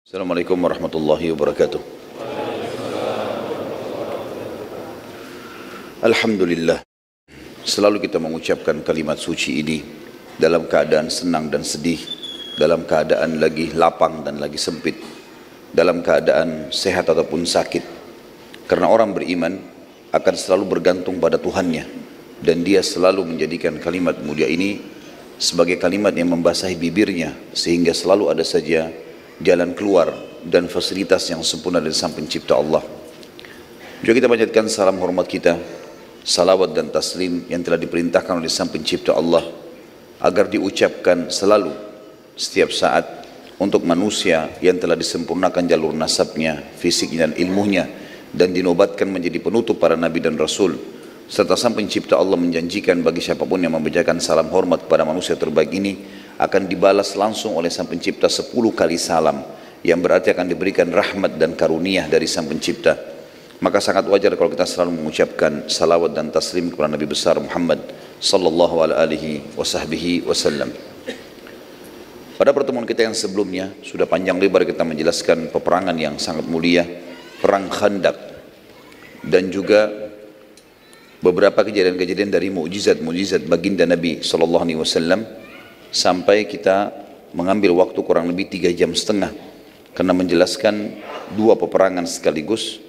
Assalamualaikum warahmatullahi wabarakatuh. Alhamdulillah, selalu kita mengucapkan kalimat suci ini dalam keadaan senang dan sedih, dalam keadaan lagi lapang dan lagi sempit, dalam keadaan sehat ataupun sakit. Karena orang beriman akan selalu bergantung pada Tuhannya, dan dia selalu menjadikan kalimat mulia ini sebagai kalimat yang membasahi bibirnya, sehingga selalu ada saja jalan keluar dan fasilitas yang sempurna dari Sang Pencipta Allah. Juga kita panjatkan salam hormat kita, salawat dan taslim yang telah diperintahkan oleh Sang Pencipta Allah agar diucapkan selalu setiap saat untuk manusia yang telah disempurnakan jalur nasabnya, fisiknya dan ilmunya, dan dinobatkan menjadi penutup para nabi dan rasul. Serta Sang Pencipta Allah menjanjikan bagi siapapun yang membacakan salam hormat kepada manusia terbaik ini akan dibalas langsung oleh Sang Pencipta 10 kali salam, yang berarti akan diberikan rahmat dan karunia dari Sang Pencipta. Maka sangat wajar kalau kita selalu mengucapkan salawat dan taslim kepada Nabi besar Muhammad sallallahu alaihi wasallam. Pada pertemuan kita yang sebelumnya sudah panjang lebar kita menjelaskan peperangan yang sangat mulia, perang Khandaq, dan juga beberapa kejadian-kejadian dari mukjizat baginda Nabi sallallahu alaihi wasallam, sampai kita mengambil waktu kurang lebih 3,5 jam karena menjelaskan dua peperangan sekaligus,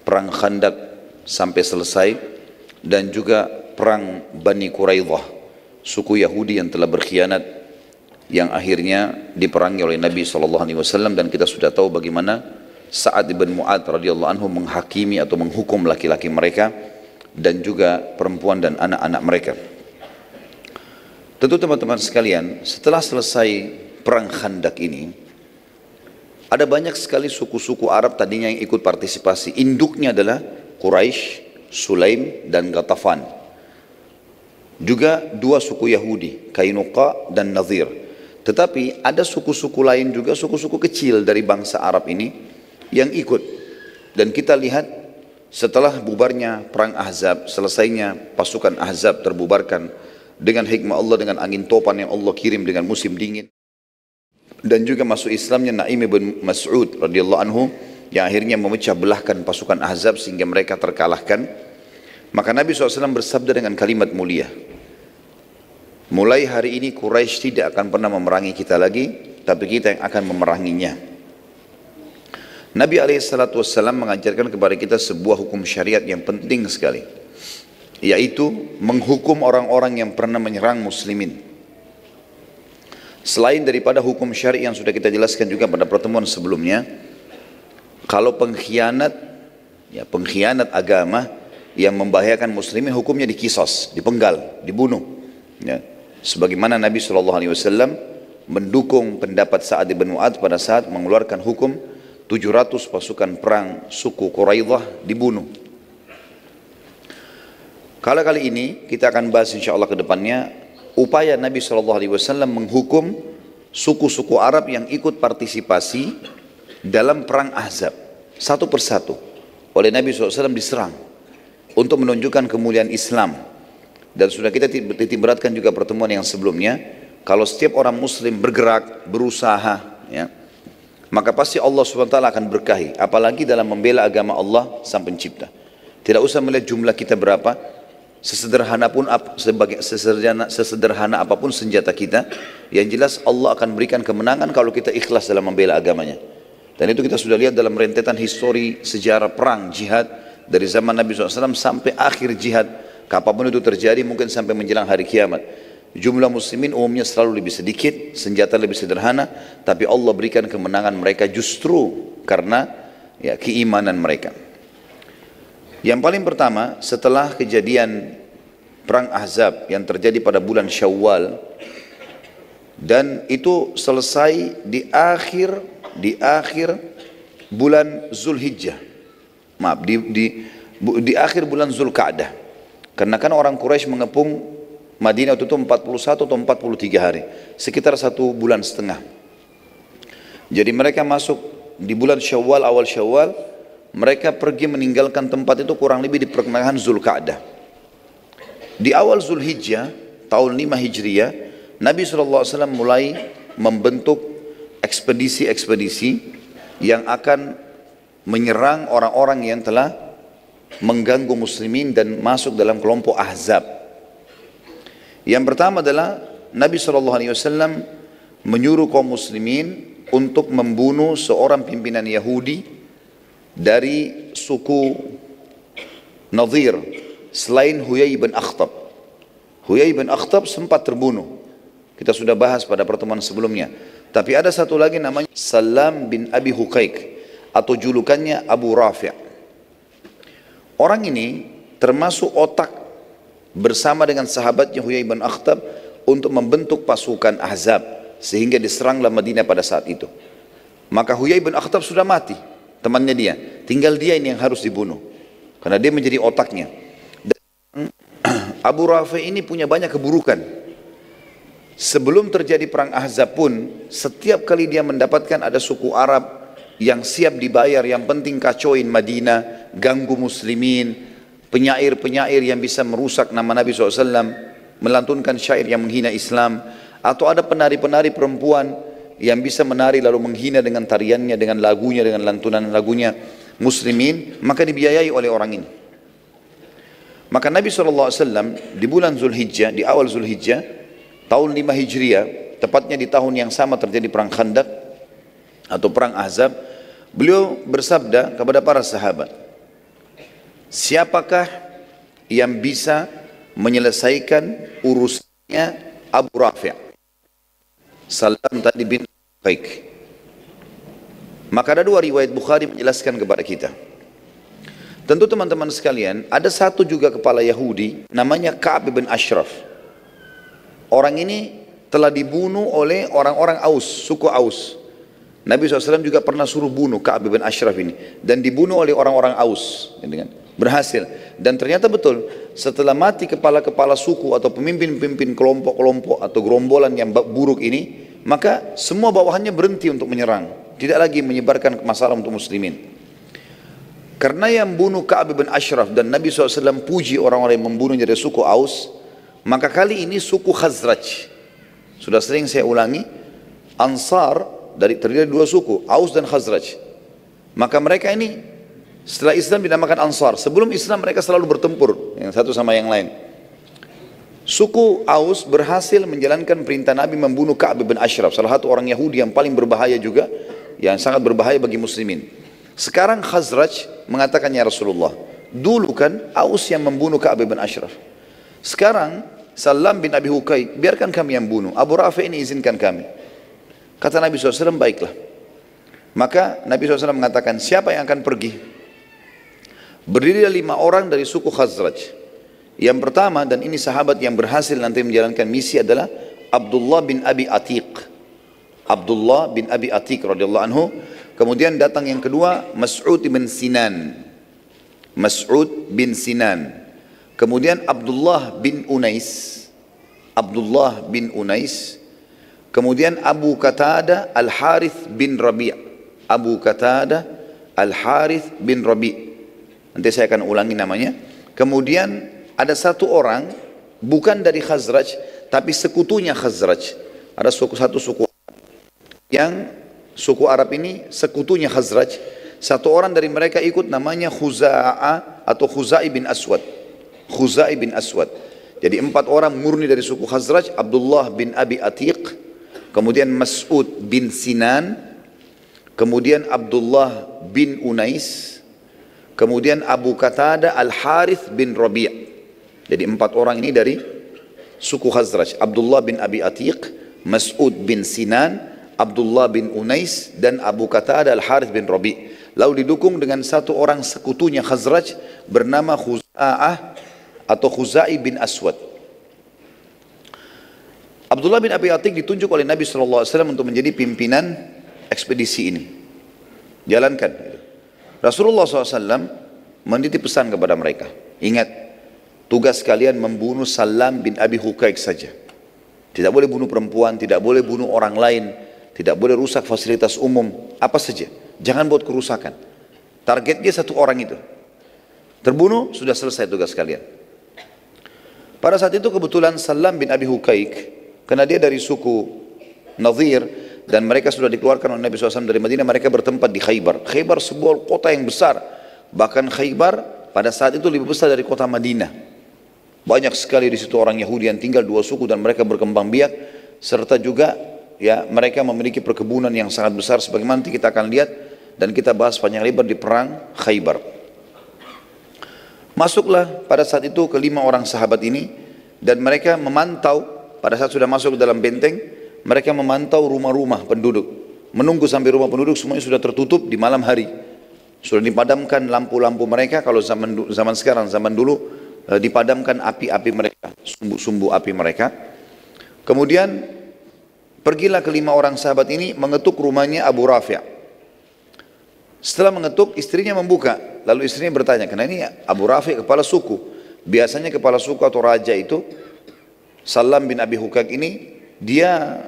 perang Khandaq sampai selesai, dan juga perang Bani Quraidah, suku Yahudi yang telah berkhianat, yang akhirnya diperangi oleh Nabi SAW. Dan kita sudah tahu bagaimana Sa'ad bin Mu'adz radhiyallahu anhu menghakimi atau menghukum laki-laki mereka dan juga perempuan dan anak-anak mereka. Tentu teman-teman sekalian, setelah selesai perang Khandaq ini, ada banyak sekali suku-suku Arab tadinya yang ikut partisipasi. Induknya adalah Quraisy, Sulaim dan Ghatafan. Juga dua suku Yahudi, Kainuqa dan Nadhir. Tetapi ada suku-suku lain juga, suku-suku kecil dari bangsa Arab ini yang ikut. Dan kita lihat setelah bubarnya perang Ahzab, selesainya pasukan Ahzab terbubarkan dengan hikmah Allah, dengan angin topan yang Allah kirim dengan musim dingin, dan juga masuk Islamnya Naim bin Mas'ud radhiyallahu anhu yang akhirnya memecah belahkan pasukan Ahzab sehingga mereka terkalahkan. Maka Nabi SAW bersabda dengan kalimat mulia, mulai hari ini Quraisy tidak akan pernah memerangi kita lagi, tapi kita yang akan memeranginya. Nabi SAW mengajarkan kepada kita sebuah hukum syariat yang penting sekali, yaitu menghukum orang-orang yang pernah menyerang muslimin. Selain daripada hukum syari yang sudah kita jelaskan juga pada pertemuan sebelumnya, kalau pengkhianat agama yang membahayakan muslimin, hukumnya dikisos, dipenggal, dibunuh. Ya. Sebagaimana Nabi SAW mendukung pendapat Sa'ad bin Mu'adz pada saat mengeluarkan hukum 700 pasukan perang suku Quraidah dibunuh. Kali ini kita akan bahas insya Allah ke depannya upaya Nabi SAW menghukum suku-suku Arab yang ikut partisipasi dalam perang Ahzab. Satu persatu oleh Nabi SAW diserang untuk menunjukkan kemuliaan Islam. Dan sudah kita titik beratkan juga pertemuan yang sebelumnya, kalau setiap orang muslim bergerak, berusaha, ya, maka pasti Allah SWT akan berkahi, apalagi dalam membela agama Allah Sang Pencipta. Tidak usah melihat jumlah kita berapa, sesederhana apapun senjata kita, yang jelas Allah akan berikan kemenangan kalau kita ikhlas dalam membela agamanya. Dan itu kita sudah lihat dalam rentetan histori sejarah perang jihad dari zaman Nabi SAW sampai akhir jihad, kapanpun itu terjadi, mungkin sampai menjelang hari kiamat. Jumlah muslimin umumnya selalu lebih sedikit, senjata lebih sederhana, tapi Allah berikan kemenangan mereka justru karena keimanan mereka. Yang paling pertama, setelah kejadian perang Ahzab yang terjadi pada bulan Syawal, dan itu selesai di akhir bulan Zulhijjah, di akhir bulan Zulqa'dah, karena kan orang Quraisy mengepung Madinah itu 41 atau 43 hari, sekitar 1,5 bulan. Jadi mereka masuk di bulan Syawal, awal Syawal, mereka pergi meninggalkan tempat itu kurang lebih di pertengahan Zulqa'dah. Di awal Zulhijjah tahun 5 Hijriah, Nabi SAW mulai membentuk ekspedisi-ekspedisi yang akan menyerang orang-orang yang telah mengganggu muslimin dan masuk dalam kelompok Ahzab. Yang pertama adalah Nabi SAW menyuruh kaum muslimin untuk membunuh seorang pimpinan Yahudi dari suku Nadir selain Huyai bin Akhtab. Huyai bin Akhtab sempat terbunuh. Kita sudah bahas pada pertemuan sebelumnya. Tapi ada satu lagi namanya Salam bin Abi Huqaiq atau julukannya Abu Rafi'. Orang ini termasuk otak bersama dengan sahabatnya Huyai bin Akhtab untuk membentuk pasukan Ahzab sehingga diseranglah Madinah pada saat itu. Maka Huyai bin Akhtab sudah mati, temannya dia. Tinggal dia ini yang harus dibunuh karena dia menjadi otaknya. Dan Abu Rafi' ini punya banyak keburukan. Sebelum terjadi perang Ahzab pun, setiap kali dia mendapatkan ada suku Arab yang siap dibayar, yang penting kacauin Madinah, ganggu muslimin, penyair-penyair yang bisa merusak nama Nabi SAW, melantunkan syair yang menghina Islam, atau ada penari-penari perempuan yang bisa menari lalu menghina dengan tariannya, dengan lagunya, dengan lantunan lagunya muslimin, maka dibiayai oleh orang ini. Maka Nabi SAW di bulan Zulhijjah, di awal Zulhijjah, tahun 5 Hijriah, tepatnya di tahun yang sama terjadi perang Khandaq atau perang Ahzab, beliau bersabda kepada para sahabat, siapakah yang bisa menyelesaikan urusannya Abu Rafi'? Salam tadi bin Huqaiq. Maka ada dua riwayat Bukhari menjelaskan kepada kita. Tentu teman-teman sekalian, ada satu juga kepala Yahudi namanya Ka'ab bin Ashraf. Orang ini telah dibunuh oleh orang-orang Aus, suku Aus. Nabi SAW juga pernah suruh bunuh Ka'ab bin Ashraf ini, dan dibunuh oleh orang-orang Aus, berhasil. Dan ternyata betul, setelah mati kepala-kepala suku atau pemimpin-pemimpin kelompok-kelompok atau gerombolan yang buruk ini, maka semua bawahannya berhenti untuk menyerang, tidak lagi menyebarkan masalah untuk muslimin. Karena yang bunuh Ka'ab bin Ashraf dan Nabi SAW puji orang-orang yang membunuhnya dari suku Aus, maka kali ini suku Khazraj. Sudah sering saya ulangi, Ansar terdiri dari dua suku, Aus dan Khazraj. Maka mereka ini setelah Islam dinamakan Ansar. Sebelum Islam mereka selalu bertempur yang satu sama yang lain. Suku Aus berhasil menjalankan perintah Nabi membunuh Ka'ab bin Ashraf, salah satu orang Yahudi yang paling berbahaya juga, yang sangat berbahaya bagi muslimin. Sekarang Khazraj mengatakan, ya Rasulullah, dulu kan Aus yang membunuh Ka'ab bin Ashraf. Sekarang Salam bin Abi Huqaiq, biarkan kami yang bunuh. Abu Rafi' ini izinkan kami. Kata Nabi SAW, baiklah. Maka Nabi SAW mengatakan, siapa yang akan pergi? Berdirilah 5 orang dari suku Khazraj. Yang pertama, dan ini sahabat yang berhasil nanti menjalankan misi, adalah Abdullah bin Abi Atiq. Abdullah bin Abi Atiq radhiyallahu anhu. Kemudian datang yang kedua, Mas'ud bin Sinan. Mas'ud bin Sinan. Kemudian Abdullah bin Unais. Abdullah bin Unais. Kemudian Abu Qatadah Al-Harith bin Rabi'. Abu Qatadah Al-Harith bin Rabi'. Nanti saya akan ulangi namanya. Kemudian ada satu orang, bukan dari Khazraj, tapi sekutunya Khazraj. Ada satu suku yang suku Arab ini sekutunya Khazraj. Satu orang dari mereka ikut, namanya Khuza'ah atau Khuzai bin Aswad. Khuzai bin Aswad. Jadi 4 orang murni dari suku Khazraj, Abdullah bin Abi Atiq, kemudian Mas'ud bin Sinan, kemudian Abdullah bin Unais, kemudian Abu Qatadah Al-Harith bin Rabi'. Jadi 4 orang ini dari suku Khazraj, Abdullah bin Abi Atiq, Mas'ud bin Sinan, Abdullah bin Unais, dan Abu Qatadah Al-Harith bin Rabi'. Lalu didukung dengan satu orang sekutunya Khazraj bernama Khuza'ah atau Khuzai bin Aswad. Abdullah bin Abi Atiq ditunjuk oleh Nabi SAW untuk menjadi pimpinan ekspedisi ini. Jalankan. Rasulullah SAW menitip pesan kepada mereka. Ingat, tugas kalian membunuh Salam bin Abi Huqaiq saja. Tidak boleh bunuh perempuan, tidak boleh bunuh orang lain, tidak boleh rusak fasilitas umum, apa saja. Jangan buat kerusakan. Targetnya satu orang itu. Terbunuh, sudah selesai tugas kalian. Pada saat itu kebetulan Salam bin Abi Huqaiq, karena dia dari suku Nadir, dan mereka sudah dikeluarkan oleh Nabi SAW dari Madinah, mereka bertempat di Khaybar. Khaybar sebuah kota yang besar, bahkan Khaybar pada saat itu lebih besar dari kota Madinah. Banyak sekali di situ orang Yahudi yang tinggal, dua suku, dan mereka berkembang biak, serta juga ya mereka memiliki perkebunan yang sangat besar, sebagaimana nanti kita akan lihat dan kita bahas panjang lebar di perang Khaybar. Masuklah pada saat itu kelima orang sahabat ini, dan mereka memantau pada saat sudah masuk ke dalam benteng, mereka memantau rumah-rumah penduduk, menunggu sampai rumah penduduk semuanya sudah tertutup di malam hari, sudah dipadamkan lampu-lampu mereka. Kalau zaman sekarang, zaman dulu dipadamkan api-api mereka, sumbu-sumbu api mereka. Kemudian pergilah kelima orang sahabat ini mengetuk rumahnya Abu Rafi'. Setelah mengetuk, istrinya membuka, lalu istrinya bertanya, karena ini Abu Rafi' kepala suku. Biasanya kepala suku atau raja itu, Salam bin Abi Hukak ini, dia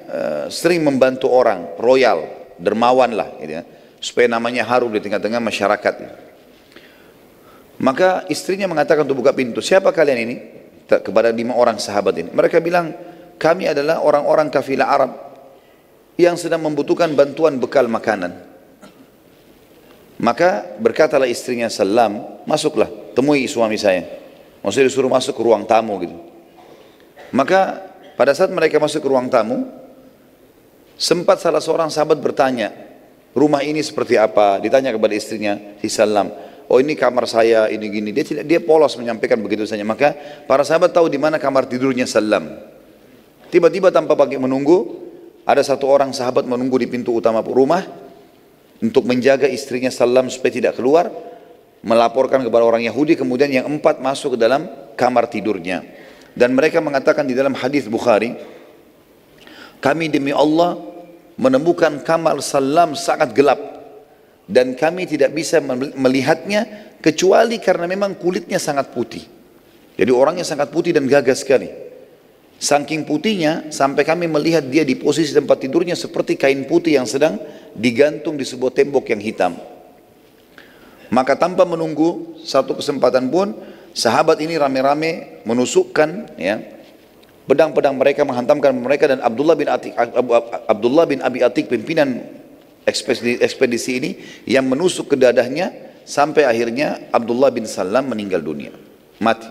sering membantu orang, royal, dermawan lah, gitu ya, supaya namanya harum di tengah-tengah masyarakat. Maka istrinya mengatakan untuk buka pintu, siapa kalian ini? Kepada 5 orang sahabat ini. Mereka bilang, kami adalah orang-orang kafilah Arab yang sedang membutuhkan bantuan bekal makanan. Maka berkatalah istrinya Salam, masuklah, temui suami saya. Maksudnya disuruh masuk ke ruang tamu gitu. Maka pada saat mereka masuk ke ruang tamu, sempat salah seorang sahabat bertanya, rumah ini seperti apa? Ditanya kepada istrinya si Salam. Oh, ini kamar saya, ini gini. Dia polos menyampaikan begitu saja. Maka para sahabat tahu di mana kamar tidurnya Salam. Tiba-tiba tanpa pakai menunggu, ada satu orang sahabat menunggu di pintu utama rumah untuk menjaga istrinya Salam supaya tidak keluar, melaporkan kepada orang Yahudi. Kemudian yang 4 masuk ke dalam kamar tidurnya. Dan mereka mengatakan di dalam hadis Bukhari, kami demi Allah menemukan kamar Salam sangat gelap, dan kami tidak bisa melihatnya kecuali karena memang kulitnya sangat putih. Jadi orangnya sangat putih dan gagah sekali. Saking putihnya sampai kami melihat dia di posisi tempat tidurnya seperti kain putih yang sedang digantung di sebuah tembok yang hitam. Maka tanpa menunggu satu kesempatan pun, sahabat ini rame-rame menusukkan ya pedang-pedang mereka, menghantamkan mereka, dan Abdullah bin Abi Atik, pimpinan ekspedisi ini, yang menusuk ke dadahnya sampai akhirnya Abdullah bin Salam meninggal dunia, mati.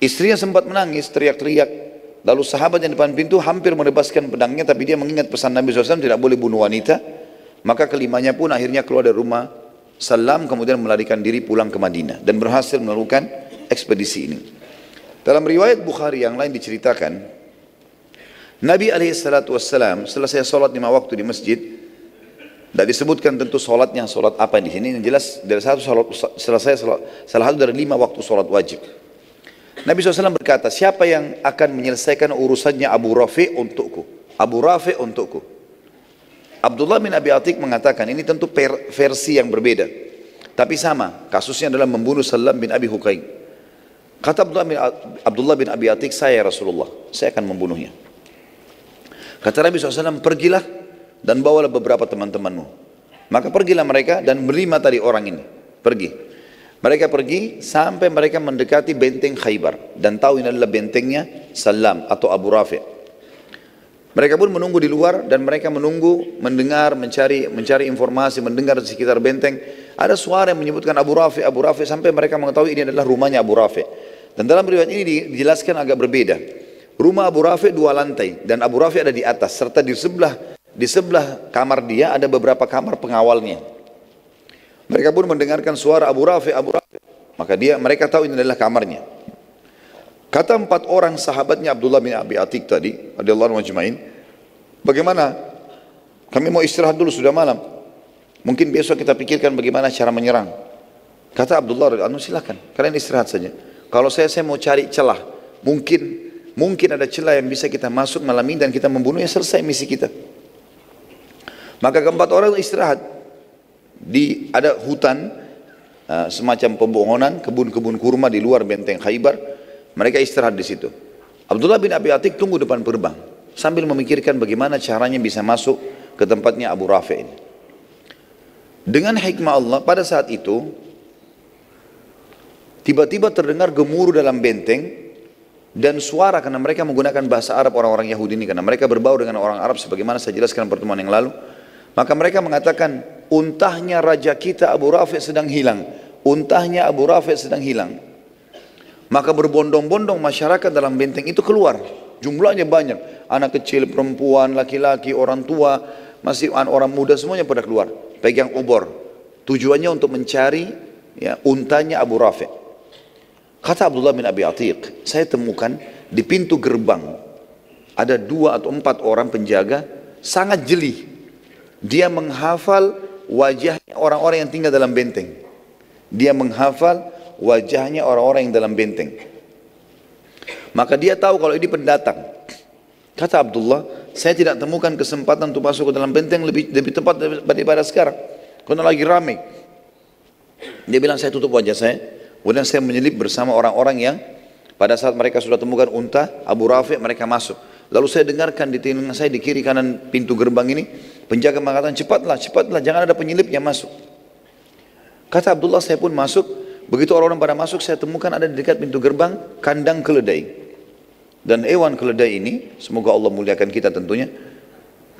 Istrinya sempat menangis, teriak-teriak. Lalu sahabat yang di depan pintu hampir menebaskan pedangnya, tapi dia mengingat pesan Nabi SAW tidak boleh bunuh wanita. Maka kelimanya pun akhirnya keluar dari rumah Salam, kemudian melarikan diri pulang ke Madinah dan berhasil melakukan ekspedisi ini. Dalam riwayat Bukhari yang lain diceritakan, Nabi SAW selesai sholat 5 waktu di masjid. Tidak disebutkan tentu sholatnya sholat apa di sini. Yang jelas dari salah satu dari 5 waktu sholat wajib. Nabi SAW berkata, siapa yang akan menyelesaikan urusannya Abu Rafi' untukku? Abu Rafi' untukku. Abdullah bin Abi Atik mengatakan, ini tentu versi yang berbeda, tapi sama, kasusnya adalah membunuh Salam bin Abi Hukaim. Kata Abdullah bin Abi Atik, saya Rasulullah, saya akan membunuhnya. Kata Nabi SAW, pergilah dan bawalah beberapa teman-temanmu. Maka pergilah mereka dan berlima tadi orang ini, pergi. Mereka pergi sampai mereka mendekati benteng Khaybar, dan tahu ini adalah bentengnya Salam atau Abu Rafi'. Mereka pun menunggu di luar, dan mereka menunggu, mendengar, mencari informasi, mendengar di sekitar benteng. Ada suara yang menyebutkan Abu Rafi', Abu Rafi', sampai mereka mengetahui ini adalah rumahnya Abu Rafi'. Dan dalam riwayat ini dijelaskan agak berbeda. Rumah Abu Rafi' 2 lantai, dan Abu Rafi' ada di atas, serta di sebelah kamar dia ada beberapa kamar pengawalnya. Mereka pun mendengarkan suara Abu Rafi', Abu Rafi'. Maka mereka tahu ini adalah kamarnya. Kata 4 orang sahabatnya Abdullah bin Abi Atik tadi, radhiyallahu anhu ajma'in, bagaimana? Kami mau istirahat dulu, sudah malam. Mungkin besok kita pikirkan bagaimana cara menyerang. Kata Abdullah, silakan, kalian istirahat saja. Kalau saya mau cari celah. Mungkin ada celah yang bisa kita masuk malam ini dan kita membunuhnya, selesai misi kita. Maka keempat orang istirahat. Ada hutan, semacam pembongonan, kebun-kebun kurma di luar benteng Khaybar. Mereka istirahat di situ. Abdullah bin Abi Atik tunggu depan gerbang sambil memikirkan bagaimana caranya bisa masuk ke tempatnya Abu Rafi' ini. Dengan hikmah Allah, pada saat itu tiba-tiba terdengar gemuruh dalam benteng, dan suara, karena mereka menggunakan bahasa Arab orang-orang Yahudi ini, karena mereka berbaur dengan orang Arab sebagaimana saya jelaskan pertemuan yang lalu. Maka mereka mengatakan, untahnya raja kita Abu Rafi' sedang hilang, untahnya Abu Rafi' sedang hilang. Maka berbondong-bondong masyarakat dalam benteng itu keluar, jumlahnya banyak, anak kecil, perempuan, laki-laki, orang tua, masih orang muda, semuanya pada keluar, pegang obor. Tujuannya untuk mencari ya, untanya Abu Rafi'. Kata Abdullah bin Abi Atiq, saya temukan di pintu gerbang ada 2 atau 4 orang penjaga sangat jeli. Dia menghafal wajahnya orang-orang yang tinggal dalam benteng. Dia menghafal wajahnya orang-orang yang dalam benteng. Maka dia tahu kalau ini pendatang. Kata Abdullah, saya tidak temukan kesempatan untuk masuk ke dalam benteng lebih tepat daripada sekarang, karena lagi ramai. Dia bilang, saya tutup wajah saya. Kemudian saya menyelip bersama orang-orang yang pada saat mereka sudah temukan unta Abu Rafi', mereka masuk. Lalu saya dengarkan di telinga saya di kiri kanan pintu gerbang ini, penjaga mengatakan, cepatlah, cepatlah, jangan ada penyelip yang masuk. Kata Abdullah, saya pun masuk. Begitu orang-orang pada masuk, saya temukan ada di dekat pintu gerbang kandang keledai. Dan hewan keledai ini, semoga Allah muliakan kita tentunya.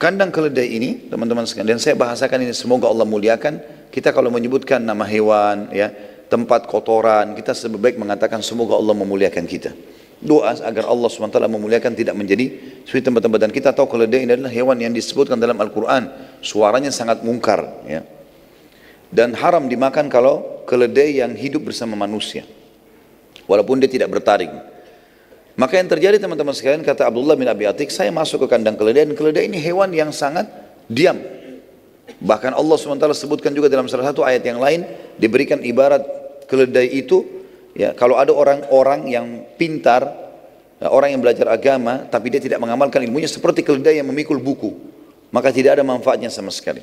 Kandang keledai ini, teman-teman sekalian, dan saya bahasakan ini, semoga Allah muliakan. Kita kalau menyebutkan nama hewan, ya, tempat kotoran, kita lebih baik mengatakan semoga Allah memuliakan kita. Doa agar Allah SWT memuliakan, tidak menjadi seperti tempat-tempat. Dan kita tahu keledai ini adalah hewan yang disebutkan dalam Al-Quran, suaranya sangat mungkar, ya. Dan haram dimakan kalau keledai yang hidup bersama manusia, walaupun dia tidak bertaring. Maka yang terjadi teman-teman sekalian, kata Abdullah bin Abi Atiq, saya masuk ke kandang keledai, dan keledai ini hewan yang sangat diam. Bahkan Allah SWT sebutkan juga dalam salah satu ayat yang lain, diberikan ibarat keledai itu, ya, kalau ada orang-orang yang pintar, orang yang belajar agama, tapi dia tidak mengamalkan ilmunya, seperti keledai yang memikul buku, maka tidak ada manfaatnya sama sekali.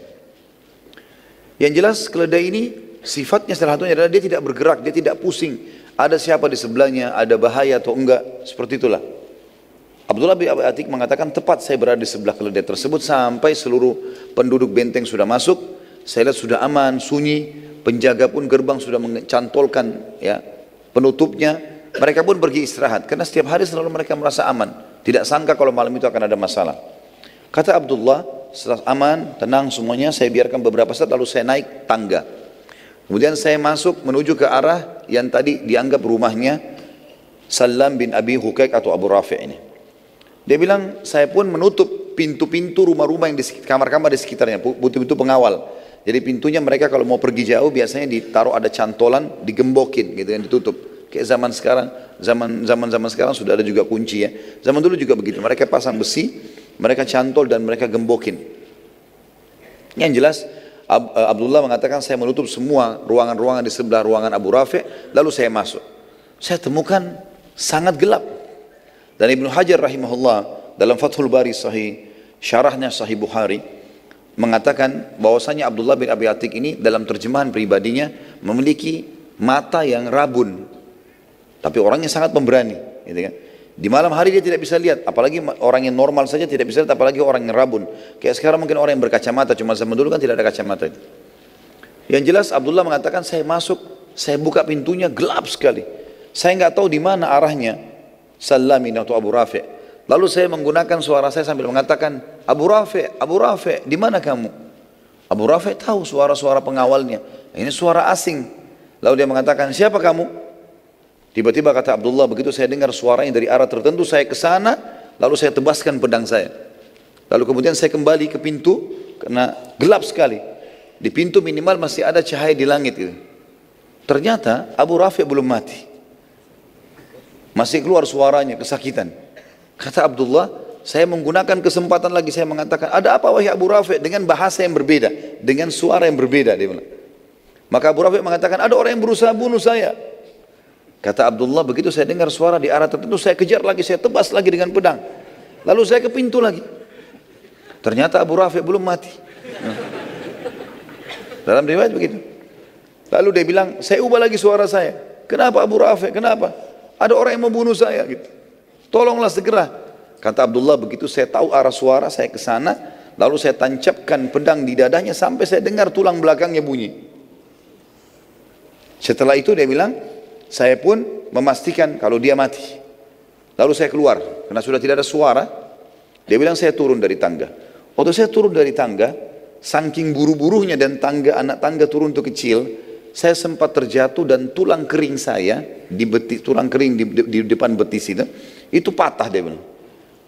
Yang jelas keledai ini sifatnya salah satunya adalah dia tidak bergerak, dia tidak pusing. Ada siapa di sebelahnya, ada bahaya atau enggak, seperti itulah. Abdullah bin Abi Atiq mengatakan, tepat saya berada di sebelah keledai tersebut sampai seluruh penduduk benteng sudah masuk. Saya lihat sudah aman, sunyi, penjaga pun gerbang sudah mencantolkan ya penutupnya. Mereka pun pergi istirahat, karena setiap hari selalu mereka merasa aman. Tidak sangka kalau malam itu akan ada masalah. Kata Abdullah, setelah aman, tenang semuanya, saya biarkan beberapa saat, lalu saya naik tangga. Kemudian saya masuk menuju ke arah yang tadi dianggap rumahnya Salam bin Abi Hukaik atau Abu Rafi' ini. Dia bilang, saya pun menutup pintu-pintu rumah-rumah yang di kamar-kamar di sekitarnya, pintu-pintu pengawal. Jadi pintunya mereka kalau mau pergi jauh biasanya ditaruh ada cantolan, digembokin gitu yang ditutup. Kayak zaman sekarang, zaman sekarang sudah ada juga kunci ya. Zaman dulu juga begitu, mereka pasang besi, mereka cantol dan mereka gembokin. Yang jelas Abdullah mengatakan, saya menutup semua ruangan-ruangan di sebelah ruangan Abu Rafi', lalu saya masuk. Saya temukan sangat gelap. Dan Ibnu Hajar rahimahullah dalam Fathul Bari Sahih, syarahnya Sahih Bukhari, mengatakan bahwasanya Abdullah bin Abi Atiq ini dalam terjemahan pribadinya memiliki mata yang rabun, tapi orangnya sangat pemberani, gitu kan. Di malam hari dia tidak bisa lihat, apalagi orang yang normal saja tidak bisa lihat, apalagi orang yang rabun. Kayak sekarang mungkin orang yang berkacamata, cuma zaman dulu kan tidak ada kacamata. Yang jelas Abdullah mengatakan, saya masuk, saya buka pintunya, gelap sekali. Saya nggak tahu di mana arahnya Salamin atau Abu Rafi'. Lalu saya menggunakan suara saya sambil mengatakan, Abu Rafi', Abu Rafi', di mana kamu? Abu Rafi' tahu suara-suara pengawalnya, ini suara asing. Lalu dia mengatakan, siapa kamu? Tiba-tiba kata Abdullah, begitu saya dengar suaranya dari arah tertentu, saya ke sana, lalu saya tebaskan pedang saya. Lalu kemudian saya kembali ke pintu, karena gelap sekali. Di pintu minimal masih ada cahaya di langit gitu. Ternyata Abu Rafi' belum mati, masih keluar suaranya, kesakitan. Kata Abdullah, saya menggunakan kesempatan lagi, saya mengatakan, ada apa wahai Abu Rafi', dengan bahasa yang berbeda, dengan suara yang berbeda, dia bilang. Maka Abu Rafi' mengatakan, ada orang yang berusaha bunuh saya. Kata Abdullah, begitu saya dengar suara di arah tertentu, saya kejar lagi, saya tebas lagi dengan pedang. Lalu saya ke pintu lagi. Ternyata Abu Rafi' belum mati. Dalam riwayat begitu. Lalu dia bilang, saya ubah lagi suara saya. Kenapa Abu Rafi', kenapa? Ada orang yang mau bunuh saya gitu. Tolonglah segera. Kata Abdullah, begitu saya tahu arah suara, saya ke sana, lalu saya tancapkan pedang di dadanya sampai saya dengar tulang belakangnya bunyi. Setelah itu dia bilang, saya pun memastikan kalau dia mati. Lalu saya keluar, karena sudah tidak ada suara. Dia bilang saya turun dari tangga. Waktu saya turun dari tangga, saking buru-burunya dan anak tangga turun itu kecil, saya sempat terjatuh dan tulang kering saya, tulang kering di depan betis itu patah dia bilang.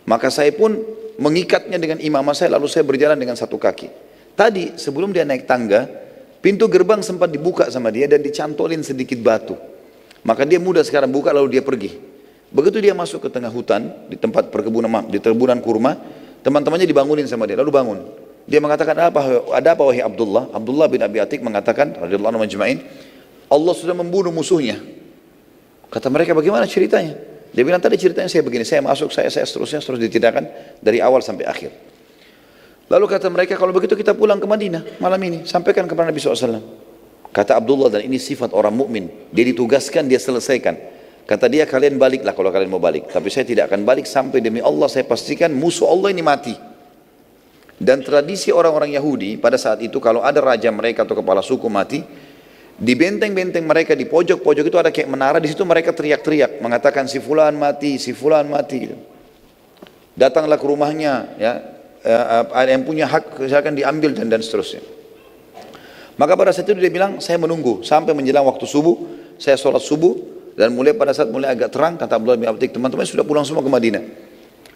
Maka saya pun mengikatnya dengan imamah saya, lalu saya berjalan dengan satu kaki. Tadi sebelum dia naik tangga, pintu gerbang sempat dibuka sama dia dan dicantolin sedikit batu. Maka dia mudah sekarang buka lalu dia pergi. Begitu dia masuk ke tengah hutan, di tempat perkebunan, di perkebunan kurma, teman-temannya dibangunin sama dia, lalu bangun. Dia mengatakan, ada apa wahai Abdullah? Abdullah bin Abi Atik mengatakan, radhiyallahu anhu majma'in, Allah sudah membunuh musuhnya. Kata mereka, bagaimana ceritanya? Dia bilang, tadi ceritanya saya begini, saya masuk, saya seterusnya, terus ditidakkan dari awal sampai akhir. Lalu kata mereka, kalau begitu kita pulang ke Madinah malam ini, sampaikan kepada Nabi SAW. Kata Abdullah, dan ini sifat orang mukmin, dia ditugaskan, dia selesaikan. Kata dia, kalian baliklah kalau kalian mau balik. Tapi saya tidak akan balik sampai demi Allah saya pastikan musuh Allah ini mati. Dan tradisi orang-orang Yahudi pada saat itu kalau ada raja mereka atau kepala suku mati, di benteng-benteng mereka di pojok-pojok itu ada kayak menara, di situ mereka teriak-teriak mengatakan si fulan mati, si fulan mati. Datanglah ke rumahnya, ya, ada yang punya hak silakan diambil dan seterusnya. Maka pada saat itu dia bilang saya menunggu sampai menjelang waktu subuh, saya sholat subuh dan pada saat mulai agak terang kata Abdullah bin Abdik, teman-teman sudah pulang semua ke Madinah.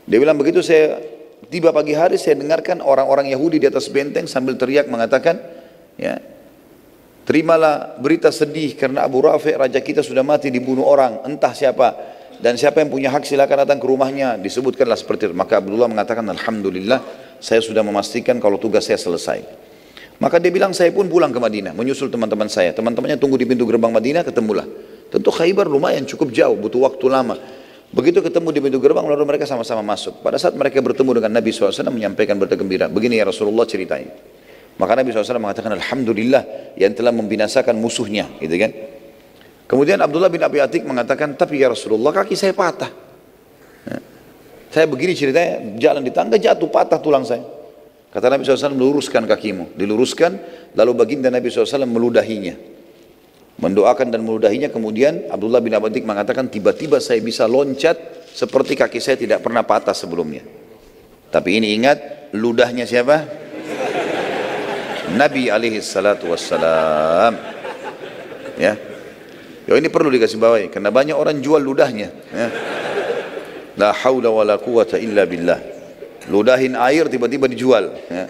Dia bilang begitu saya tiba pagi hari saya dengarkan orang-orang Yahudi di atas benteng sambil teriak mengatakan, ya, terimalah berita sedih karena Abu Rafi' raja kita sudah mati dibunuh orang entah siapa dan siapa yang punya hak silakan datang ke rumahnya, disebutkanlah seperti itu. Maka Abdullah mengatakan alhamdulillah saya sudah memastikan kalau tugas saya selesai. Maka dia bilang saya pun pulang ke Madinah menyusul teman-teman saya. Teman-temannya tunggu di pintu gerbang Madinah, ketemulah. Tentu Khaybar lumayan cukup jauh, butuh waktu lama. Begitu ketemu di pintu gerbang, lalu mereka sama-sama masuk. Pada saat mereka bertemu dengan Nabi SAW menyampaikan berita gembira. Begini ya Rasulullah ceritanya. Maka Nabi SAW mengatakan alhamdulillah yang telah membinasakan musuhnya, gitu kan. Kemudian Abdullah bin Abi Atik mengatakan, tapi ya Rasulullah kaki saya patah. Ya. Saya begini ceritanya, jalan di tangga jatuh patah tulang saya. Kata Nabi SAW, meluruskan kakimu. Diluruskan, lalu baginda Nabi SAW meludahinya. Mendoakan dan meludahinya. Kemudian Abdullah bin Abi Atik mengatakan, tiba-tiba saya bisa loncat seperti kaki saya tidak pernah patah sebelumnya. Tapi ini ingat, ludahnya siapa? Nabi alaihi salatu wassalam. Ya. Ya ini perlu dikasih bawahi karena banyak orang jual ludahnya, ya. La haula wala quwata illa billah. Ludahin air tiba-tiba dijual, ya.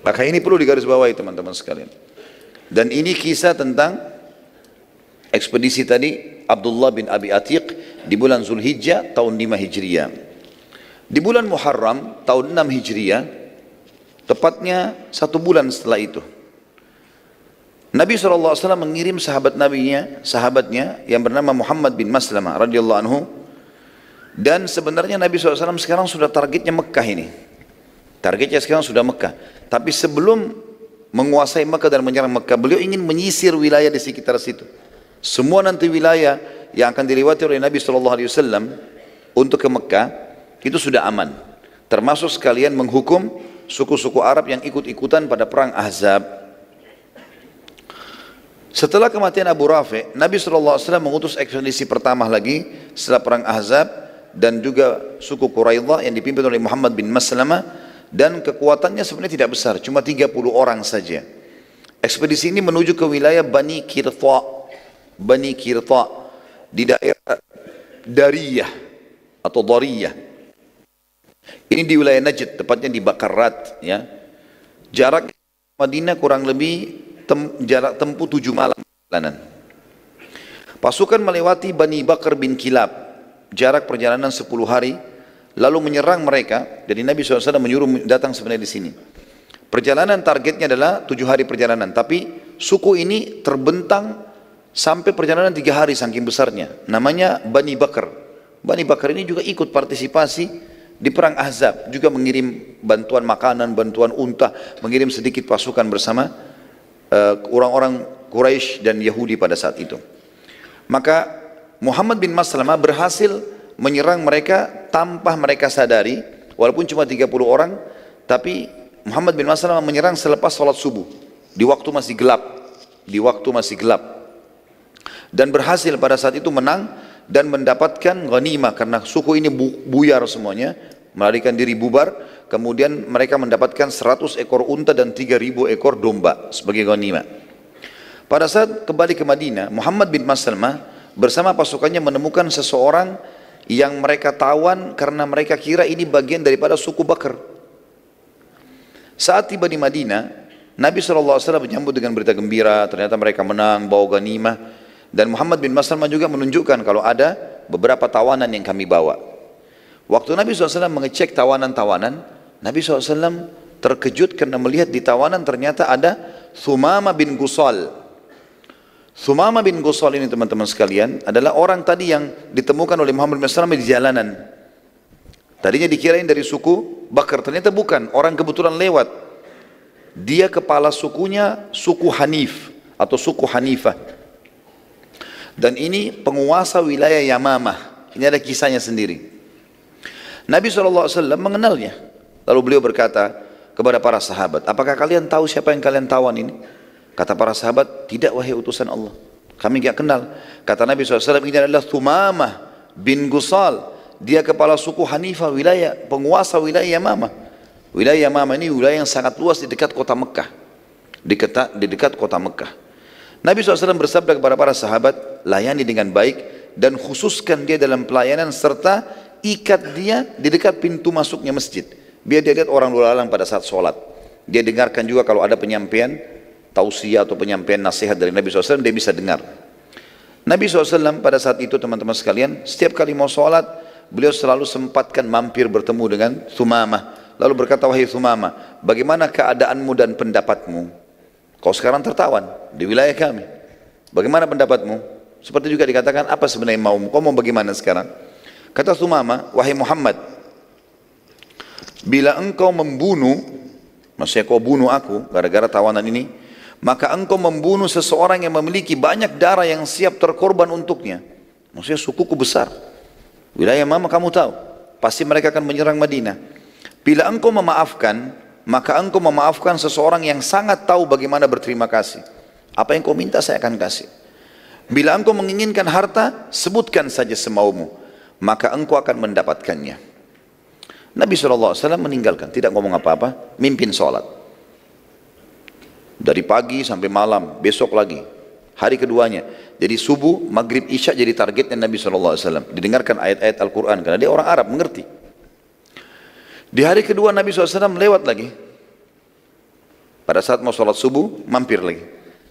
Maka ini perlu digarisbawahi teman-teman sekalian. Dan ini kisah tentang ekspedisi tadi Abdullah bin Abi Atiq di bulan Zulhijjah tahun 5 Hijriah. Di bulan Muharram tahun 6 Hijriah, tepatnya 1 bulan setelah itu, Nabi SAW mengirim sahabatnya yang bernama Muhammad bin Maslamah radhiyallahu anhu. Dan sebenarnya Nabi SAW sekarang sudah targetnya Mekah ini. Targetnya sekarang sudah Mekah. Tapi sebelum menguasai Mekah dan menyerang Mekah, beliau ingin menyisir wilayah di sekitar situ. Semua nanti wilayah yang akan dilewati oleh Nabi SAW untuk ke Mekah itu sudah aman. Termasuk sekalian menghukum suku-suku Arab yang ikut-ikutan pada perang Ahzab. Setelah kematian Abu Rafi', Nabi SAW mengutus ekspedisi pertama lagi setelah perang Ahzab dan juga suku Quraidah yang dipimpin oleh Muhammad bin Maslamah. Dan kekuatannya sebenarnya tidak besar, cuma 30 orang saja. Ekspedisi ini menuju ke wilayah Bani Qirtha di daerah Dariyah atau Dariyah. Ini di wilayah Najd, tepatnya di Bakarat, ya. Jarak Madinah kurang lebih jarak tempuh 7 malam perjalanan. Pasukan melewati Bani Bakar bin Kilab, jarak perjalanan 10 hari. Lalu menyerang mereka. Jadi Nabi SAW menyuruh datang sebenarnya di sini. Perjalanan targetnya adalah 7 hari perjalanan. Tapi suku ini terbentang sampai perjalanan 3 hari saking besarnya. Namanya Bani Bakar. Bani Bakar ini juga ikut partisipasi di perang Ahzab. Juga mengirim bantuan makanan, bantuan unta. Mengirim sedikit pasukan bersama orang-orang Quraisy dan Yahudi pada saat itu. Maka Muhammad bin Maslamah berhasil menyerang mereka tanpa mereka sadari, walaupun cuma 30 orang, tapi Muhammad bin Maslamah menyerang selepas sholat subuh, di waktu masih gelap, dan berhasil pada saat itu menang, dan mendapatkan ghanimah karena suku ini buyar semuanya, melarikan diri bubar. Kemudian mereka mendapatkan 100 ekor unta dan 3.000 ekor domba sebagai ghanimah. Pada saat kembali ke Madinah, Muhammad bin Maslamah bersama pasukannya menemukan seseorang yang mereka tawan karena mereka kira ini bagian daripada suku Bakar. Saat tiba di Madinah, Nabi SAW menyambut dengan berita gembira, ternyata mereka menang, bawa ghanimah. Dan Muhammad bin Maslamah juga menunjukkan kalau ada beberapa tawanan yang kami bawa. Waktu Nabi SAW mengecek tawanan-tawanan, Nabi SAW terkejut karena melihat di tawanan ternyata ada Thumama bin Gusal. Thumama bin Gusal ini teman-teman sekalian adalah orang tadi yang ditemukan oleh Muhammad bin Maslamah di jalanan. Tadinya dikirain dari suku Bakar, ternyata bukan, orang kebetulan lewat. Dia kepala sukunya suku Hanif atau suku Hanifah. Dan ini penguasa wilayah Yamamah. Ini ada kisahnya sendiri. Nabi SAW mengenalnya. Lalu beliau berkata kepada para sahabat, apakah kalian tahu siapa yang kalian tawan ini? Kata para sahabat, tidak wahai utusan Allah, kami tidak kenal. Kata Nabi SAW, ini adalah Thumamah bin Gusal. Dia kepala suku Hanifah, wilayah, penguasa wilayah Yamamah. Wilayah Yamamah ini wilayah yang sangat luas di dekat kota Mekah. Di dekat kota Mekah. Nabi SAW bersabda kepada para sahabat, layani dengan baik dan khususkan dia dalam pelayanan serta ikat dia di dekat pintu masuknya masjid. Biar dia lihat orang lalu pada saat sholat. Dia dengarkan juga kalau ada penyampaian tausiah atau penyampaian nasihat dari Nabi SAW, dia bisa dengar. Nabi SAW pada saat itu teman-teman sekalian, setiap kali mau sholat, beliau selalu sempatkan mampir bertemu dengan Thumamah. Lalu berkata, wahai Thumamah, bagaimana keadaanmu dan pendapatmu? Kau sekarang tertawan di wilayah kami. Bagaimana pendapatmu? Seperti juga dikatakan, apa sebenarnya maumu? Kau mau bagaimana sekarang? Kata Thumamah, wahai Muhammad, bila engkau membunuh, maksudnya kau bunuh aku gara-gara tawanan ini, maka engkau membunuh seseorang yang memiliki banyak darah yang siap terkorban untuknya. Maksudnya sukuku besar. Wilayah Mama kamu tahu, pasti mereka akan menyerang Madinah. Bila engkau memaafkan, maka engkau memaafkan seseorang yang sangat tahu bagaimana berterima kasih. Apa yang kau minta saya akan kasih. Bila engkau menginginkan harta, sebutkan saja semaumu, maka engkau akan mendapatkannya. Nabi SAW meninggalkan, tidak ngomong apa-apa, mimpin sholat. Dari pagi sampai malam, besok lagi, hari keduanya. Jadi subuh, maghrib, isya jadi targetnya Nabi SAW. Didengarkan ayat-ayat Al-Quran, karena dia orang Arab, mengerti. Di hari kedua Nabi SAW lewat lagi. Pada saat mau sholat subuh, mampir lagi.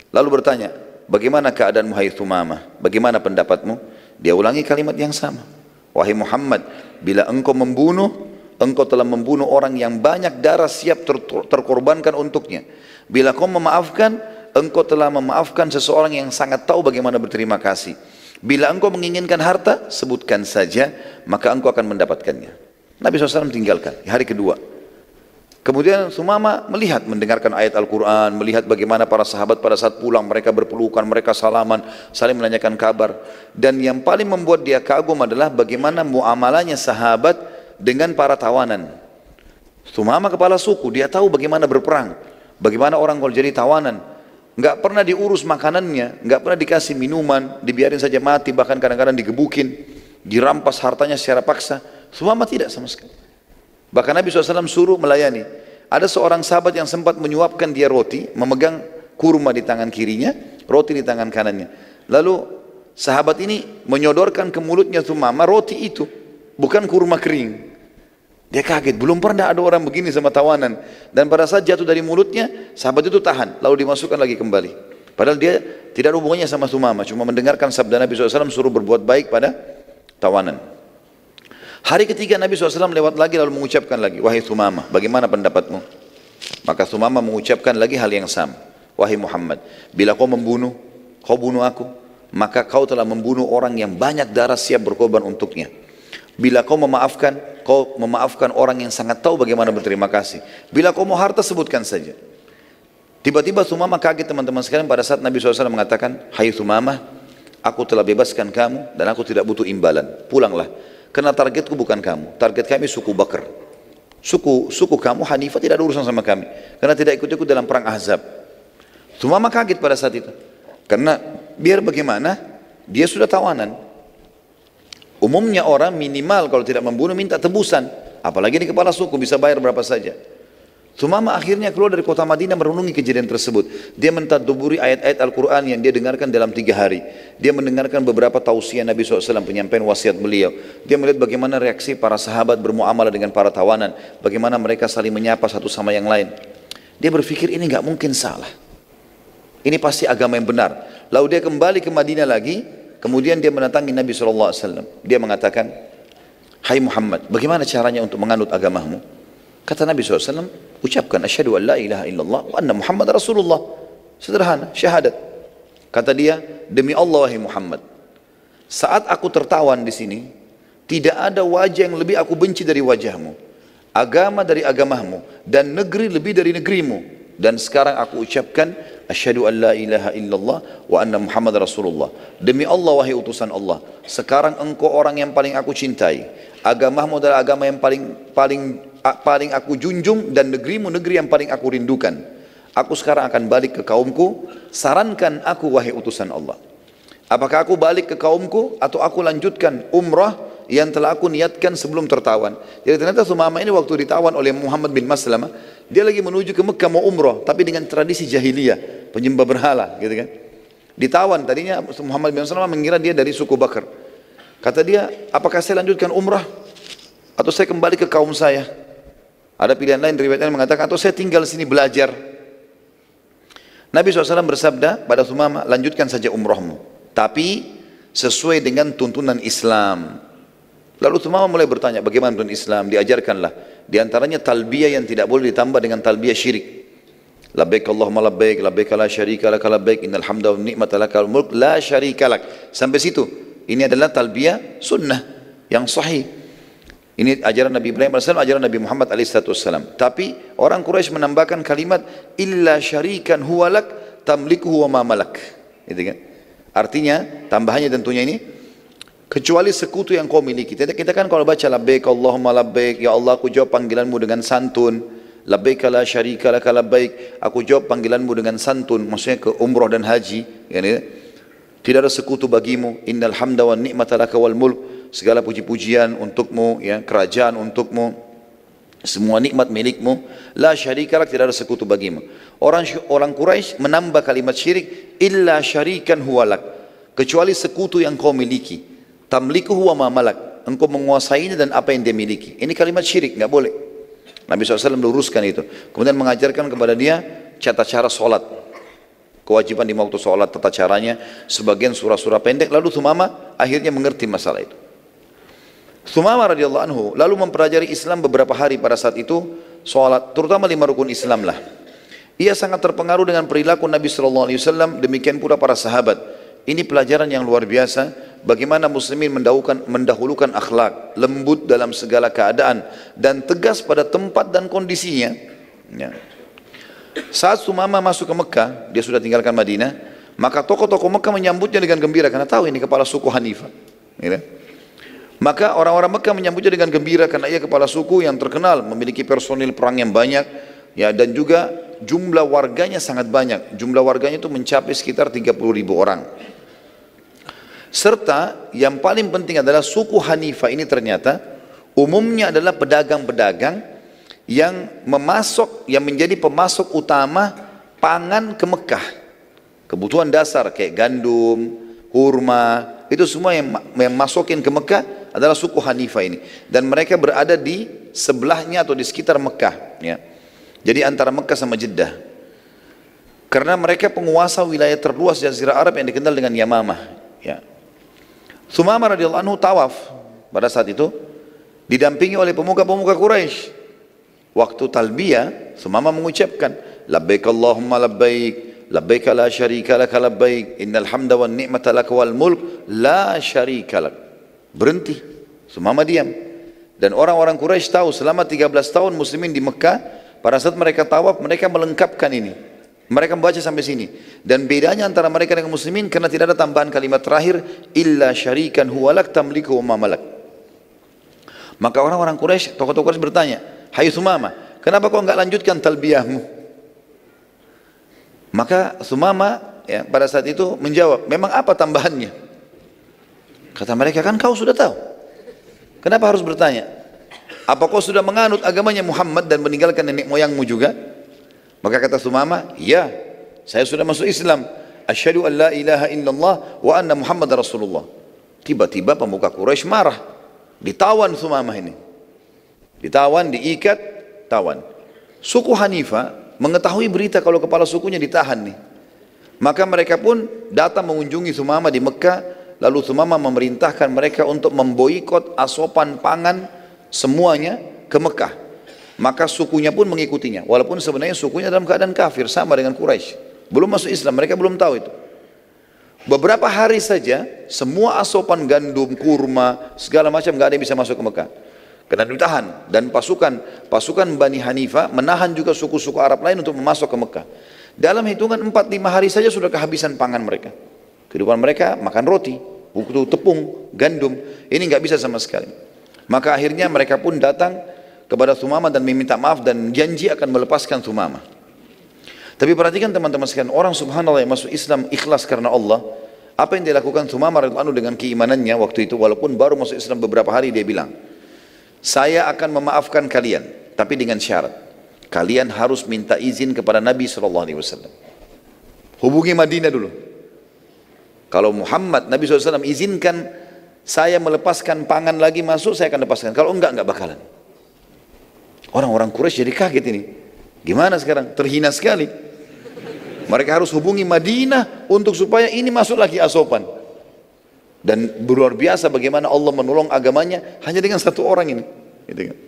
Lalu bertanya, bagaimana keadaanmu hai Thumamah? Bagaimana pendapatmu? Dia ulangi kalimat yang sama. Wahai Muhammad, bila engkau membunuh, engkau telah membunuh orang yang banyak darah siap terkorbankan untuknya. Bila kau memaafkan, engkau telah memaafkan seseorang yang sangat tahu bagaimana berterima kasih. Bila engkau menginginkan harta, sebutkan saja, maka engkau akan mendapatkannya. Nabi SAW tinggalkan di hari kedua. Kemudian Thumamah melihat, mendengarkan ayat Al-Quran, melihat bagaimana para sahabat pada saat pulang, mereka berpelukan, mereka salaman, saling menanyakan kabar. Dan yang paling membuat dia kagum adalah bagaimana muamalahnya sahabat dengan para tawanan. Thumamah kepala suku, dia tahu bagaimana berperang, bagaimana orang kalau jadi tawanan, nggak pernah diurus makanannya, nggak pernah dikasih minuman, dibiarin saja mati, bahkan kadang-kadang digebukin, dirampas hartanya secara paksa. Thumamah tidak sama sekali. Bahkan Nabi SAW suruh melayani. Ada seorang sahabat yang sempat menyuapkan dia roti, memegang kurma di tangan kirinya, roti di tangan kanannya. Lalu sahabat ini menyodorkan ke mulutnya Thumamah roti itu, bukan kurma kering. Dia kaget, belum pernah ada orang begini sama tawanan. Dan pada saat jatuh dari mulutnya, sahabat itu tahan, lalu dimasukkan lagi kembali. Padahal dia tidak ada hubungannya sama Thumamah, cuma mendengarkan sabda Nabi SAW suruh berbuat baik pada tawanan. Hari ketiga Nabi SAW lewat lagi lalu mengucapkan lagi, wahai Thumamah, bagaimana pendapatmu? Maka Thumamah mengucapkan lagi hal yang sama. Wahai Muhammad, bila kau membunuh, kau bunuh aku, maka kau telah membunuh orang yang banyak darah siap berkorban untuknya. Bila kau memaafkan orang yang sangat tahu bagaimana berterima kasih. Bila kau mau harta, sebutkan saja. Tiba-tiba Thumamah kaget teman-teman sekalian pada saat Nabi SAW mengatakan, hai Thumamah, aku telah bebaskan kamu dan aku tidak butuh imbalan, pulanglah. Karena targetku bukan kamu, target kami suku Bakar. Suku kamu Hanifah tidak ada urusan sama kami, karena tidak ikut-ikut dalam perang Ahzab. Thumamah kaget pada saat itu, karena biar bagaimana dia sudah tawanan. Umumnya orang minimal kalau tidak membunuh minta tebusan. Apalagi di kepala suku bisa bayar berapa saja. Sumama akhirnya keluar dari kota Madinah merenungi kejadian tersebut. Dia mentadabburi ayat-ayat Al-Quran yang dia dengarkan dalam 3 hari. Dia mendengarkan beberapa tausiah Nabi SAW, penyampaian wasiat beliau. Dia melihat bagaimana reaksi para sahabat bermuamalah dengan para tawanan. Bagaimana mereka saling menyapa satu sama yang lain. Dia berpikir ini nggak mungkin salah. Ini pasti agama yang benar. Lalu dia kembali ke Madinah lagi. Kemudian dia mendatangi Nabi SAW. Dia mengatakan, hai Muhammad, bagaimana caranya untuk menganut agamamu? Kata Nabi SAW, ucapkan asyhadu an la ilaha illallah wa anna Muhammad Rasulullah. Sederhana, syahadat. Kata dia, demi Allah wahai Muhammad, saat aku tertawan di sini, tidak ada wajah yang lebih aku benci dari wajahmu, agama dari agamamu, dan negeri lebih dari negerimu. Dan sekarang aku ucapkan asyhadu an la ilaha illallah wa anna Muhammad Rasulullah. Demi Allah wahai utusan Allah, sekarang engkau orang yang paling aku cintai, agamamu adalah agama yang paling aku junjung, dan negerimu negeri yang paling aku rindukan. Aku sekarang akan balik ke kaumku, sarankan aku wahai utusan Allah. Apakah aku balik ke kaumku atau aku lanjutkan umrah yang telah aku niatkan sebelum tertawan? Jadi ternyata Sumama ini waktu ditawan oleh Muhammad bin Maslamah, dia lagi menuju ke Mekah mau umrah, tapi dengan tradisi jahiliyah, penyembah berhala gitu kan. Ditawan, tadinya Muhammad bin Maslamah mengira dia dari suku Bakar. Kata dia, apakah saya lanjutkan umrah atau saya kembali ke kaum saya? Ada pilihan lain, riwayat yang mengatakan atau saya tinggal sini belajar. Nabi SAW bersabda pada Sumama, lanjutkan saja umrahmu, tapi sesuai dengan tuntunan Islam. Lalu Sumama mulai bertanya, bagaimana tuntunan Islam? Diajarkanlah. Di antaranya talbiyah yang tidak boleh ditambah dengan talbiyah syirik. Labbaik Allahumma labbaik, labbaik la syarika lak labbaik, innal hamda wan ni'mata lakal mulk la syarika lak. Sampai situ. Ini adalah talbiyah sunnah yang sahih. Ini ajaran Nabi Ibrahim AS, ajaran Nabi Muhammad SAW. Tapi orang Quraisy menambahkan kalimat illa syarikan huwalak tamlikuhu wa ma malak. Gitu kan? Artinya tambahannya tentunya ini, kecuali sekutu yang kau miliki. Kita kan kalau baca labbaik Allahumma labbaik, ya Allah aku jawab panggilanmu dengan santun. Labbaik la syarika lak labbaik, aku jawab panggilanmu dengan santun, maksudnya ke umrah dan haji. Tidak ada sekutu bagimu. Innal hamda wan ni'mata laka wal mulk, segala puji-pujian untukmu, ya, kerajaan untukmu, semua nikmat milikmu. La syarika lak, tidak ada sekutu bagimu. Orang Quraisy menambah kalimat syirik, illa syarikan huwalak, kecuali sekutu yang kau miliki. Tamlikuhu wa ma malak, engkau menguasainya dan apa yang dia miliki. Ini kalimat syirik, nggak boleh. Nabi SAW meluruskan itu. Kemudian mengajarkan kepada dia tata cara sholat, kewajiban di waktu sholat, tata caranya, sebagian surah-surah pendek. Lalu Sumama akhirnya mengerti masalah itu. Sumama radhiyallahu anhu lalu mempelajari Islam beberapa hari pada saat itu, sholat, terutama 5 rukun Islam lah. Ia sangat terpengaruh dengan perilaku Nabi SAW, demikian pula para sahabat. Ini pelajaran yang luar biasa, bagaimana muslimin mendahulukan akhlak, lembut dalam segala keadaan, dan tegas pada tempat dan kondisinya. Ya. Saat Sumama masuk ke Mekah, dia sudah tinggalkan Madinah, maka tokoh-tokoh Mekah menyambutnya dengan gembira, karena tahu ini kepala suku Hanifah. Ya. Maka orang-orang Mekah menyambutnya dengan gembira karena ia kepala suku yang terkenal, memiliki personil perang yang banyak, ya, dan juga jumlah warganya sangat banyak. Jumlah warganya itu mencapai sekitar 30.000 orang. Serta yang paling penting adalah suku Hanifah ini ternyata umumnya adalah pedagang-pedagang yang menjadi pemasok utama pangan ke Mekah. Kebutuhan dasar kayak gandum, kurma, itu semua yang masukin ke Mekah adalah suku Hanifah ini. Dan mereka berada di sebelahnya atau di sekitar Mekah. Ya. Jadi antara Mekah sama Jeddah. Karena mereka penguasa wilayah terluas Jazirah Arab yang dikenal dengan Yamamah. Ya. Sumama radhiyallahu anhu tawaf pada saat itu, didampingi oleh pemuka-pemuka Quraisy. Waktu talbiyah, Sumama mengucapkan, labbaik Allahumma labbaik, labbaik la syarika lak labbaik, innal hamda wan ni'mata lak wal mulk la syarika lak. Berhenti, Sumama diam. Dan orang-orang Quraisy tahu selama 13 tahun muslimin di Mekah, pada saat mereka tawaf, mereka melengkapkan ini. Mereka membaca sampai sini. Dan bedanya antara mereka dengan muslimin karena tidak ada tambahan kalimat terakhir, illa syarikan huwalak tamliku wa malak. Maka orang-orang Quraisy, tokoh-tokoh Quraisy bertanya, hai Sumama, kenapa kau enggak lanjutkan talbiyahmu? Maka Sumama pada saat itu menjawab, memang apa tambahannya? Kata mereka, kan kau sudah tahu, Kenapa harus bertanya? Apa kau sudah menganut agamanya Muhammad dan meninggalkan nenek moyangmu juga? Maka kata Sumamah, ya, saya sudah masuk Islam. Asyhadu an la ilaha illallah wa anna Muhammad Rasulullah. Tiba-tiba pemuka Quraisy marah. Ditawan Sumamah ini. Ditawan, diikat, tawan. Suku Hanifah mengetahui berita kalau kepala sukunya ditahan nih. Maka mereka pun datang mengunjungi Sumamah di Mekah. Lalu Sumamah memerintahkan mereka untuk memboikot asupan pangan semuanya ke Mekah. Maka sukunya pun mengikutinya. Walaupun sebenarnya sukunya dalam keadaan kafir, sama dengan Quraisy. Belum masuk Islam, mereka belum tahu itu. Beberapa hari saja, semua asupan gandum, kurma, segala macam gak ada yang bisa masuk ke Mekah. Karena ditahan. Dan pasukan Bani Hanifah menahan juga suku-suku Arab lain untuk masuk ke Mekah. Dalam hitungan 4-5 hari saja sudah kehabisan pangan mereka. Kehidupan mereka makan roti, buku tepung, gandum. Ini nggak bisa sama sekali. Maka akhirnya mereka pun datang kepada Sumamah dan meminta maaf dan janji akan melepaskan Sumamah. Tapi perhatikan teman-teman sekalian, orang subhanallah yang masuk Islam ikhlas karena Allah. Apa yang dilakukan Sumamah radhiyallahu anhu dengan keimanannya waktu itu, walaupun baru masuk Islam beberapa hari, dia bilang, saya akan memaafkan kalian, tapi dengan syarat. Kalian harus minta izin kepada Nabi SAW. Hubungi Madinah dulu. Kalau Muhammad, Nabi SAW izinkan saya melepaskan pangan lagi masuk, saya akan lepaskan. Kalau enggak bakalan. Orang-orang Quraisy jadi kaget ini. Gimana sekarang? Terhina sekali. Mereka harus hubungi Madinah untuk supaya ini masuk lagi asupan. Dan luar biasa bagaimana Allah menolong agamanya hanya dengan satu orang ini. Gitu kan.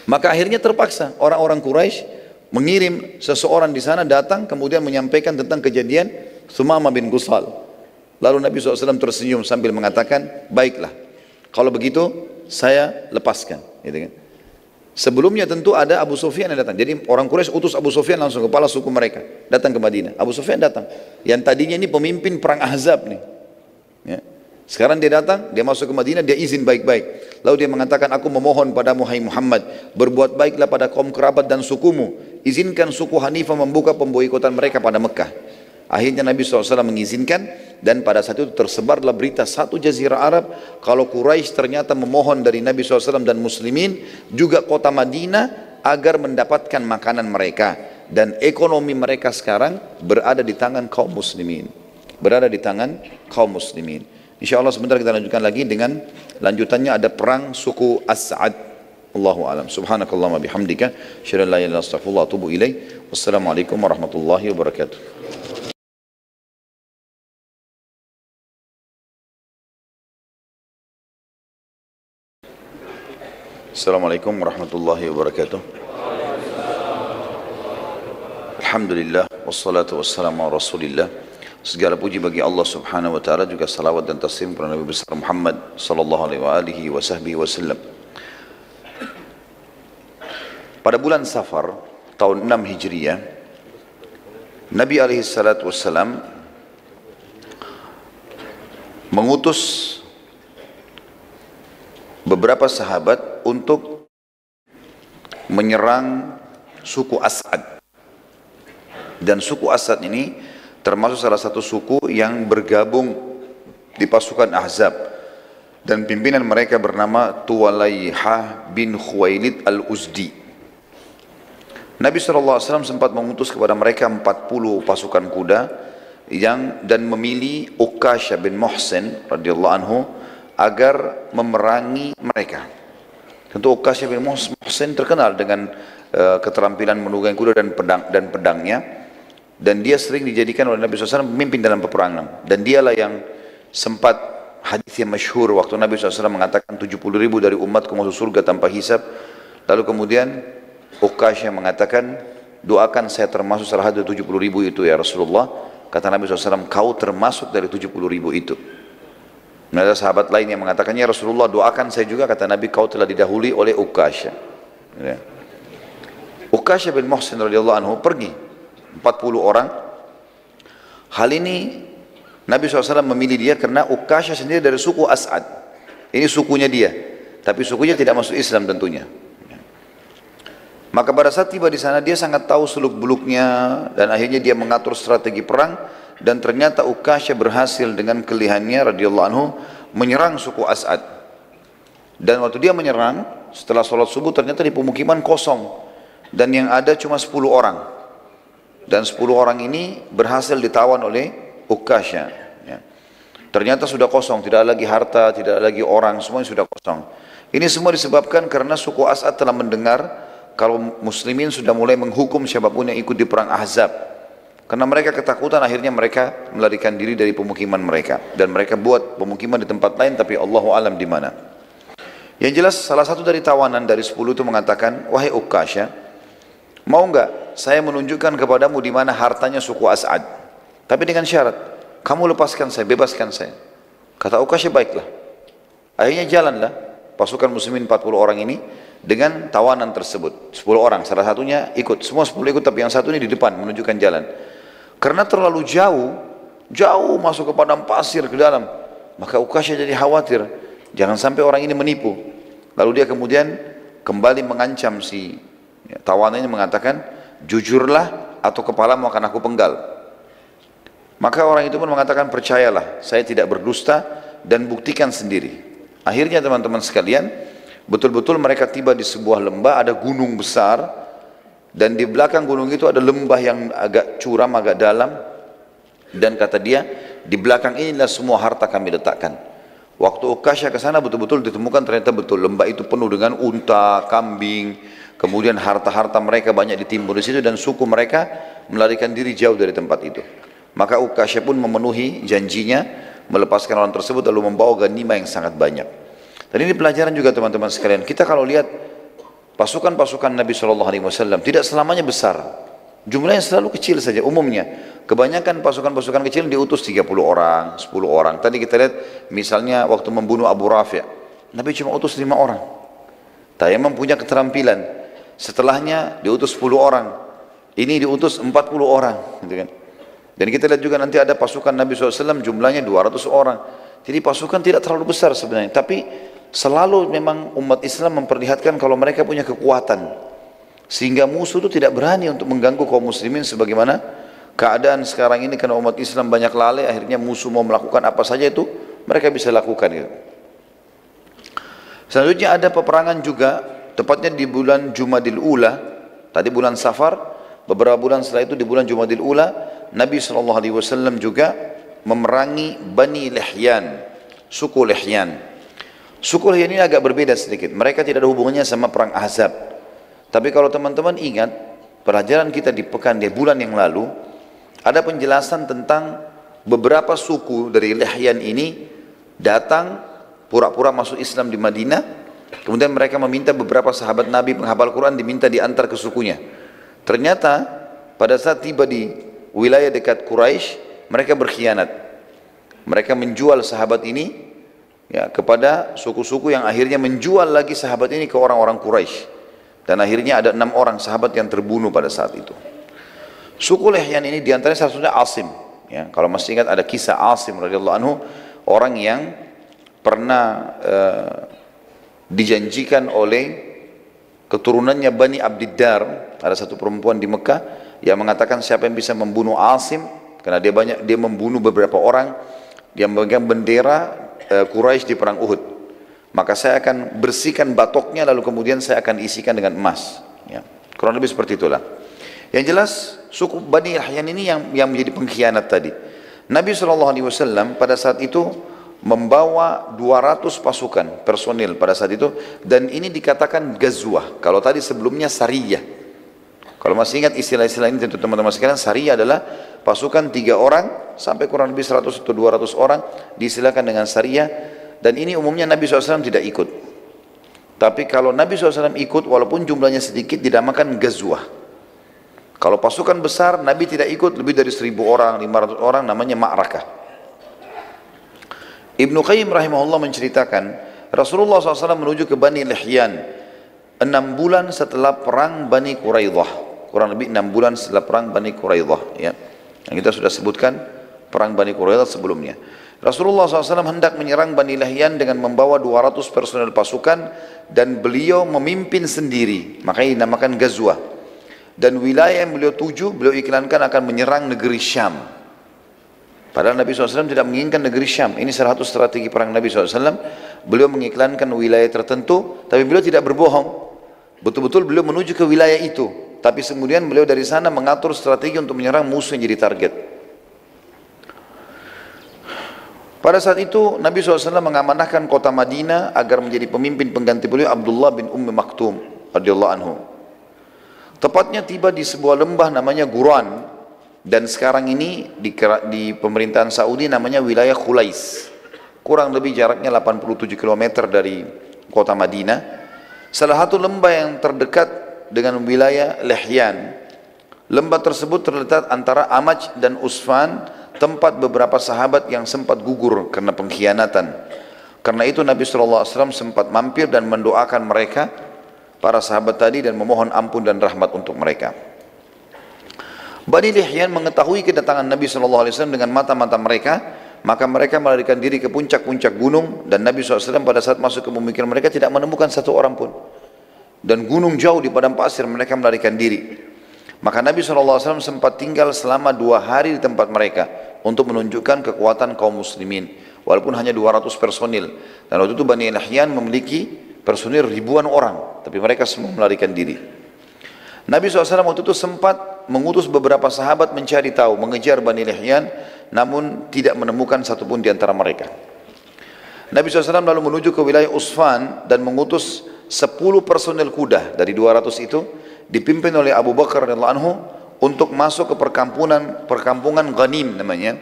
Maka akhirnya terpaksa orang-orang Quraisy mengirim seseorang di sana datang kemudian menyampaikan tentang kejadian Sumamah bin Gusal. Lalu Nabi SAW tersenyum sambil mengatakan, baiklah, kalau begitu saya lepaskan. Gitu kan. Sebelumnya tentu ada Abu Sufyan yang datang. Jadi orang Quraisy utus Abu Sufyan langsung, kepala suku mereka, datang ke Madinah. Abu Sufyan datang. Yang tadinya ini pemimpin perang Ahzab nih. Ya. Sekarang dia datang, dia masuk ke Madinah, dia izin baik-baik. Lalu dia mengatakan, aku memohon padamu hai Muhammad, berbuat baiklah pada kaum kerabat dan sukumu. Izinkan suku Hanifah membuka pemboikotan mereka pada Mekah. Akhirnya Nabi SAW mengizinkan, dan pada saat itu tersebarlah berita satu jazirah Arab, kalau Quraisy ternyata memohon dari Nabi SAW dan muslimin, juga kota Madinah, agar mendapatkan makanan mereka. Dan ekonomi mereka sekarang berada di tangan kaum muslimin. Berada di tangan kaum muslimin. InsyaAllah sebentar kita lanjutkan lagi dengan lanjutannya ada perang suku As'ad. Allahu a'lam. Subhanakallahumma bihamdika, asyhadu an la ilaha illa anta astaghfiruka wa atubu ilaik. Wassalamualaikum warahmatullahi wabarakatuh. Assalamualaikum warahmatullahi wabarakatuh. Alhamdulillah wassalatu wassalamu ala Rasulillah. Segala puji bagi Allah Subhanahu wa taala, juga salawat dan taslim kepada Nabi besar Muhammad sallallahu alaihi wasallam. Pada bulan Safar tahun 6 Hijriah, Nabi alaihi salatu wassalam mengutus beberapa sahabat untuk menyerang suku As'ad. Dan suku As'ad ini termasuk salah satu suku yang bergabung di pasukan Ahzab, dan pimpinan mereka bernama Tuwalaihah bin Khuwailid al-Uzdi. Nabi SAW sempat mengutus kepada mereka 40 pasukan kuda dan memilih Uqashah bin Muhsin radhiyallahu anhu agar memerangi mereka. Tentu Uqashah bin Muhsin terkenal dengan keterampilan menunggangi kuda dan pedangnya. Dan dia sering dijadikan oleh Nabi SAW pemimpin dalam peperangan. Dan dialah yang sempat hadis yang masyhur waktu Nabi SAW mengatakan 70.000 dari umatku masuk surga tanpa hisab. Lalu kemudian Uqashah mengatakan, doakan saya termasuk salah satu 70.000 itu ya Rasulullah. Kata Nabi SAW, kau termasuk dari 70.000 itu. Dan ada sahabat lain yang mengatakan, ya Rasulullah doakan saya juga. Kata Nabi, kau telah didahului oleh Uqashah. Ya. Uqashah bin Muhsin radhiyallahu anhu pergi 40 orang. Hal ini Nabi SAW memilih dia karena Uqashah sendiri dari suku As'ad. Ini sukunya dia, tapi sukunya tidak masuk Islam tentunya. Maka pada saat tiba di sana dia sangat tahu seluk beluknya, dan akhirnya dia mengatur strategi perang. Dan ternyata Uqashah berhasil dengan kelihayannya radhiyallahu anhu menyerang suku As'ad. Dan waktu dia menyerang, setelah sholat subuh ternyata di pemukiman kosong. Dan yang ada cuma 10 orang. Dan 10 orang ini berhasil ditawan oleh Ukasha. Ya. Ternyata sudah kosong, tidak ada lagi harta, tidak ada lagi orang, semuanya sudah kosong. Ini semua disebabkan karena suku As'ad telah mendengar kalau muslimin sudah mulai menghukum siapapun yang ikut di perang Ahzab. Karena mereka ketakutan, akhirnya mereka melarikan diri dari pemukiman mereka. Dan mereka buat pemukiman di tempat lain, tapi Allahu alam di mana. Yang jelas salah satu dari tawanan dari 10 itu mengatakan, wahai Ukasha, mau enggak saya menunjukkan kepadamu di mana hartanya suku As'ad, tapi dengan syarat kamu lepaskan saya, bebaskan saya. Kata Ukasha, baiklah. Akhirnya jalanlah pasukan muslimin 40 orang ini dengan tawanan tersebut. 10 orang, salah satunya ikut, semua 10 ikut, tapi yang satu ini di depan menunjukkan jalan. Karena terlalu jauh masuk ke padang pasir ke dalam, maka Ukasha jadi khawatir jangan sampai orang ini menipu. Lalu dia kemudian kembali mengancam si tawanan ini, mengatakan, jujurlah atau kepalamu akan aku penggal. Maka orang itu pun mengatakan, percayalah, saya tidak berdusta dan buktikan sendiri. Akhirnya teman-teman sekalian, betul-betul mereka tiba di sebuah lembah, ada gunung besar, dan di belakang gunung itu ada lembah yang agak curam, agak dalam, dan kata dia, di belakang inilah semua harta kami letakkan. Waktu Ukasha ke sana betul-betul ditemukan ternyata betul lembah itu penuh dengan unta, kambing, kemudian harta-harta mereka banyak ditimbun di situ, dan suku mereka melarikan diri jauh dari tempat itu. Maka Ukasha pun memenuhi janjinya, melepaskan orang tersebut lalu membawa ghanimah yang sangat banyak. Dan ini pelajaran juga teman-teman sekalian. Kita kalau lihat pasukan-pasukan Nabi SAW tidak selamanya besar. Jumlahnya selalu kecil saja umumnya. Kebanyakan pasukan-pasukan kecil diutus 30 orang, 10 orang. Tadi kita lihat misalnya waktu membunuh Abu Rafi', Nabi cuma utus 5 orang. Tayammum punya keterampilan. Setelahnya diutus 10 orang. Ini diutus 40 orang. Gitu kan. Dan kita lihat juga nanti ada pasukan Nabi SAW jumlahnya 200 orang. Jadi pasukan tidak terlalu besar sebenarnya. Tapi selalu memang umat Islam memperlihatkan kalau mereka punya kekuatan. Sehingga musuh itu tidak berani untuk mengganggu kaum muslimin sebagaimana keadaan sekarang ini, karena umat Islam banyak lalai, akhirnya musuh mau melakukan apa saja itu mereka bisa lakukan gitu. Selanjutnya ada peperangan juga, tepatnya di bulan Jumadil Ula, tadi bulan Safar, beberapa bulan setelah itu di bulan Jumadil Ula, Nabi SAW juga memerangi Bani Lihyan, suku Lihyan. Suku Lihyan ini agak berbeda sedikit, mereka tidak ada hubungannya sama perang Ahzab. Tapi kalau teman-teman ingat, pelajaran kita di pekan di bulan yang lalu, ada penjelasan tentang beberapa suku dari Lihyan ini datang pura-pura masuk Islam di Madinah, kemudian mereka meminta beberapa sahabat Nabi penghafal Quran diminta diantar ke sukunya. Ternyata pada saat tiba di wilayah dekat Quraisy, mereka berkhianat. Mereka menjual sahabat ini ya kepada suku-suku yang akhirnya menjual lagi sahabat ini ke orang-orang Quraisy. Dan akhirnya ada 6 orang sahabat yang terbunuh pada saat itu. Suku Lihyan ini diantaranya salah satunya Asim. Ya, kalau masih ingat ada kisah Asim radhiyallahu anhu, orang yang pernah dijanjikan oleh keturunannya Bani Abdiddar. Ada satu perempuan di Mekah yang mengatakan siapa yang bisa membunuh Asim, karena dia membunuh beberapa orang yang memegang bendera Quraisy di perang Uhud. Maka saya akan bersihkan batoknya lalu kemudian saya akan isikan dengan emas. Ya, kurang lebih seperti itulah. Yang jelas suku Bani Lihyan ini yang menjadi pengkhianat tadi. Nabi SAW pada saat itu membawa 200 pasukan personil pada saat itu, dan ini dikatakan gazwah. Kalau tadi sebelumnya sariyah. Kalau masih ingat istilah-istilah ini tentu teman-teman sekalian, sariyah adalah pasukan 3 orang sampai kurang lebih 100 atau 200 orang diistilahkan dengan sariyah. Dan ini umumnya Nabi SAW tidak ikut. Tapi kalau Nabi SAW ikut, walaupun jumlahnya sedikit, dinamakan gazwah. Kalau pasukan besar, Nabi tidak ikut, lebih dari 1000 orang, 500 orang, namanya ma'rakah. Ibnu Qayyim rahimahullah menceritakan, Rasulullah SAW menuju ke Bani Lihyan 6 bulan setelah perang Bani Quraidah. Kurang lebih 6 bulan setelah perang Bani Quraidah. Ya. Yang kita sudah sebutkan perang Bani Quraidah sebelumnya. Rasulullah SAW hendak menyerang Bani Lihyan dengan membawa 200 personel pasukan, dan beliau memimpin sendiri, makanya dinamakan Ghazwah. Dan wilayah yang beliau tuju, beliau iklankan akan menyerang negeri Syam. Padahal Nabi SAW tidak menginginkan negeri Syam. Ini salah satu strategi perang Nabi SAW. Beliau mengiklankan wilayah tertentu, tapi beliau tidak berbohong. Betul-betul beliau menuju ke wilayah itu. Tapi kemudian beliau dari sana mengatur strategi untuk menyerang musuh yang jadi target. Pada saat itu Nabi SAW mengamanahkan kota Madinah agar menjadi pemimpin pengganti beliau Abdullah bin Ummi Maktum radhiyallahu anhu. Tepatnya tiba di sebuah lembah namanya Guran. Dan sekarang ini di pemerintahan Saudi namanya wilayah Khulais. Kurang lebih jaraknya 87 km dari kota Madinah. Salah satu lembah yang terdekat dengan wilayah Lihyan. Lembah tersebut terletak antara Amaj dan Usfan, tempat beberapa sahabat yang sempat gugur karena pengkhianatan. Karena itu Nabi SAW sempat mampir dan mendoakan mereka, para sahabat tadi, dan memohon ampun dan rahmat untuk mereka. Bani Lihyan mengetahui kedatangan Nabi SAW dengan mata-mata mereka, maka mereka melarikan diri ke puncak-puncak gunung, dan Nabi SAW pada saat masuk ke pemikiran mereka tidak menemukan satu orang pun. Dan gunung jauh di padang pasir, mereka melarikan diri. Maka Nabi SAW sempat tinggal selama 2 hari di tempat mereka untuk menunjukkan kekuatan kaum muslimin, walaupun hanya 200 personil. Dan waktu itu Bani Lihyan memiliki personil ribuan orang, tapi mereka semua melarikan diri. Nabi SAW waktu itu sempat mengutus beberapa sahabat mencari tahu, mengejar Bani Lihyan, namun tidak menemukan satupun di antara mereka. Nabi SAW lalu menuju ke wilayah Usfan dan mengutus 10 personel kuda dari 200 itu, dipimpin oleh Abu Bakar radhiyallahu anhu, untuk masuk ke perkampungan Ghanim namanya.